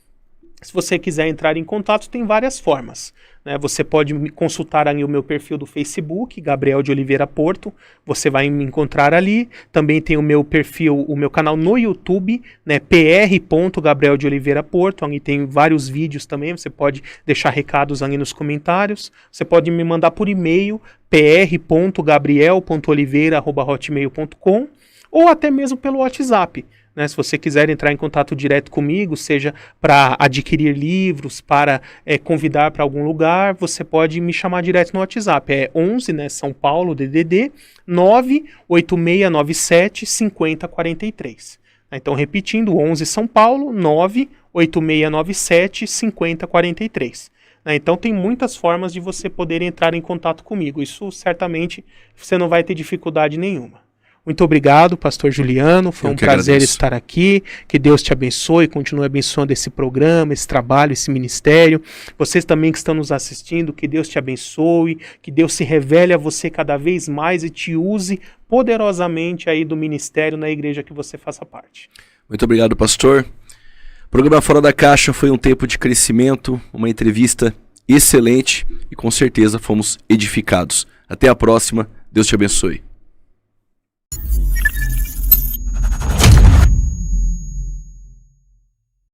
Se você quiser entrar em contato, tem várias formas, né? Você pode me consultar ali o meu perfil do Facebook, Gabriel de Oliveira Porto, você vai me encontrar ali. Também tem o meu perfil, o meu canal no YouTube, né, pr.Gabriel de Oliveira Porto, ali tem vários vídeos também, você pode deixar recados ali nos comentários. Você pode me mandar por e-mail, pr.gabriel.oliveira@hotmail.com, ou até mesmo pelo WhatsApp. Né, se você quiser entrar em contato direto comigo, seja para adquirir livros, para convidar para algum lugar, você pode me chamar direto no WhatsApp. É 11, né, São Paulo, DDD, 98697 5043. Então, repetindo, 11 São Paulo, 98697 5043. Então tem muitas formas de você poder entrar em contato comigo. Isso certamente você não vai ter dificuldade nenhuma. Muito obrigado, pastor Juliano, foi um prazer estar aqui, que Deus te abençoe, continue abençoando esse programa, esse trabalho, esse ministério. Vocês também que estão nos assistindo, que Deus te abençoe, que Deus se revele a você cada vez mais e te use poderosamente aí do ministério na igreja que você faça parte. Muito obrigado, pastor. O programa Fora da Caixa foi um tempo de crescimento, uma entrevista excelente e com certeza fomos edificados. Até a próxima, Deus te abençoe.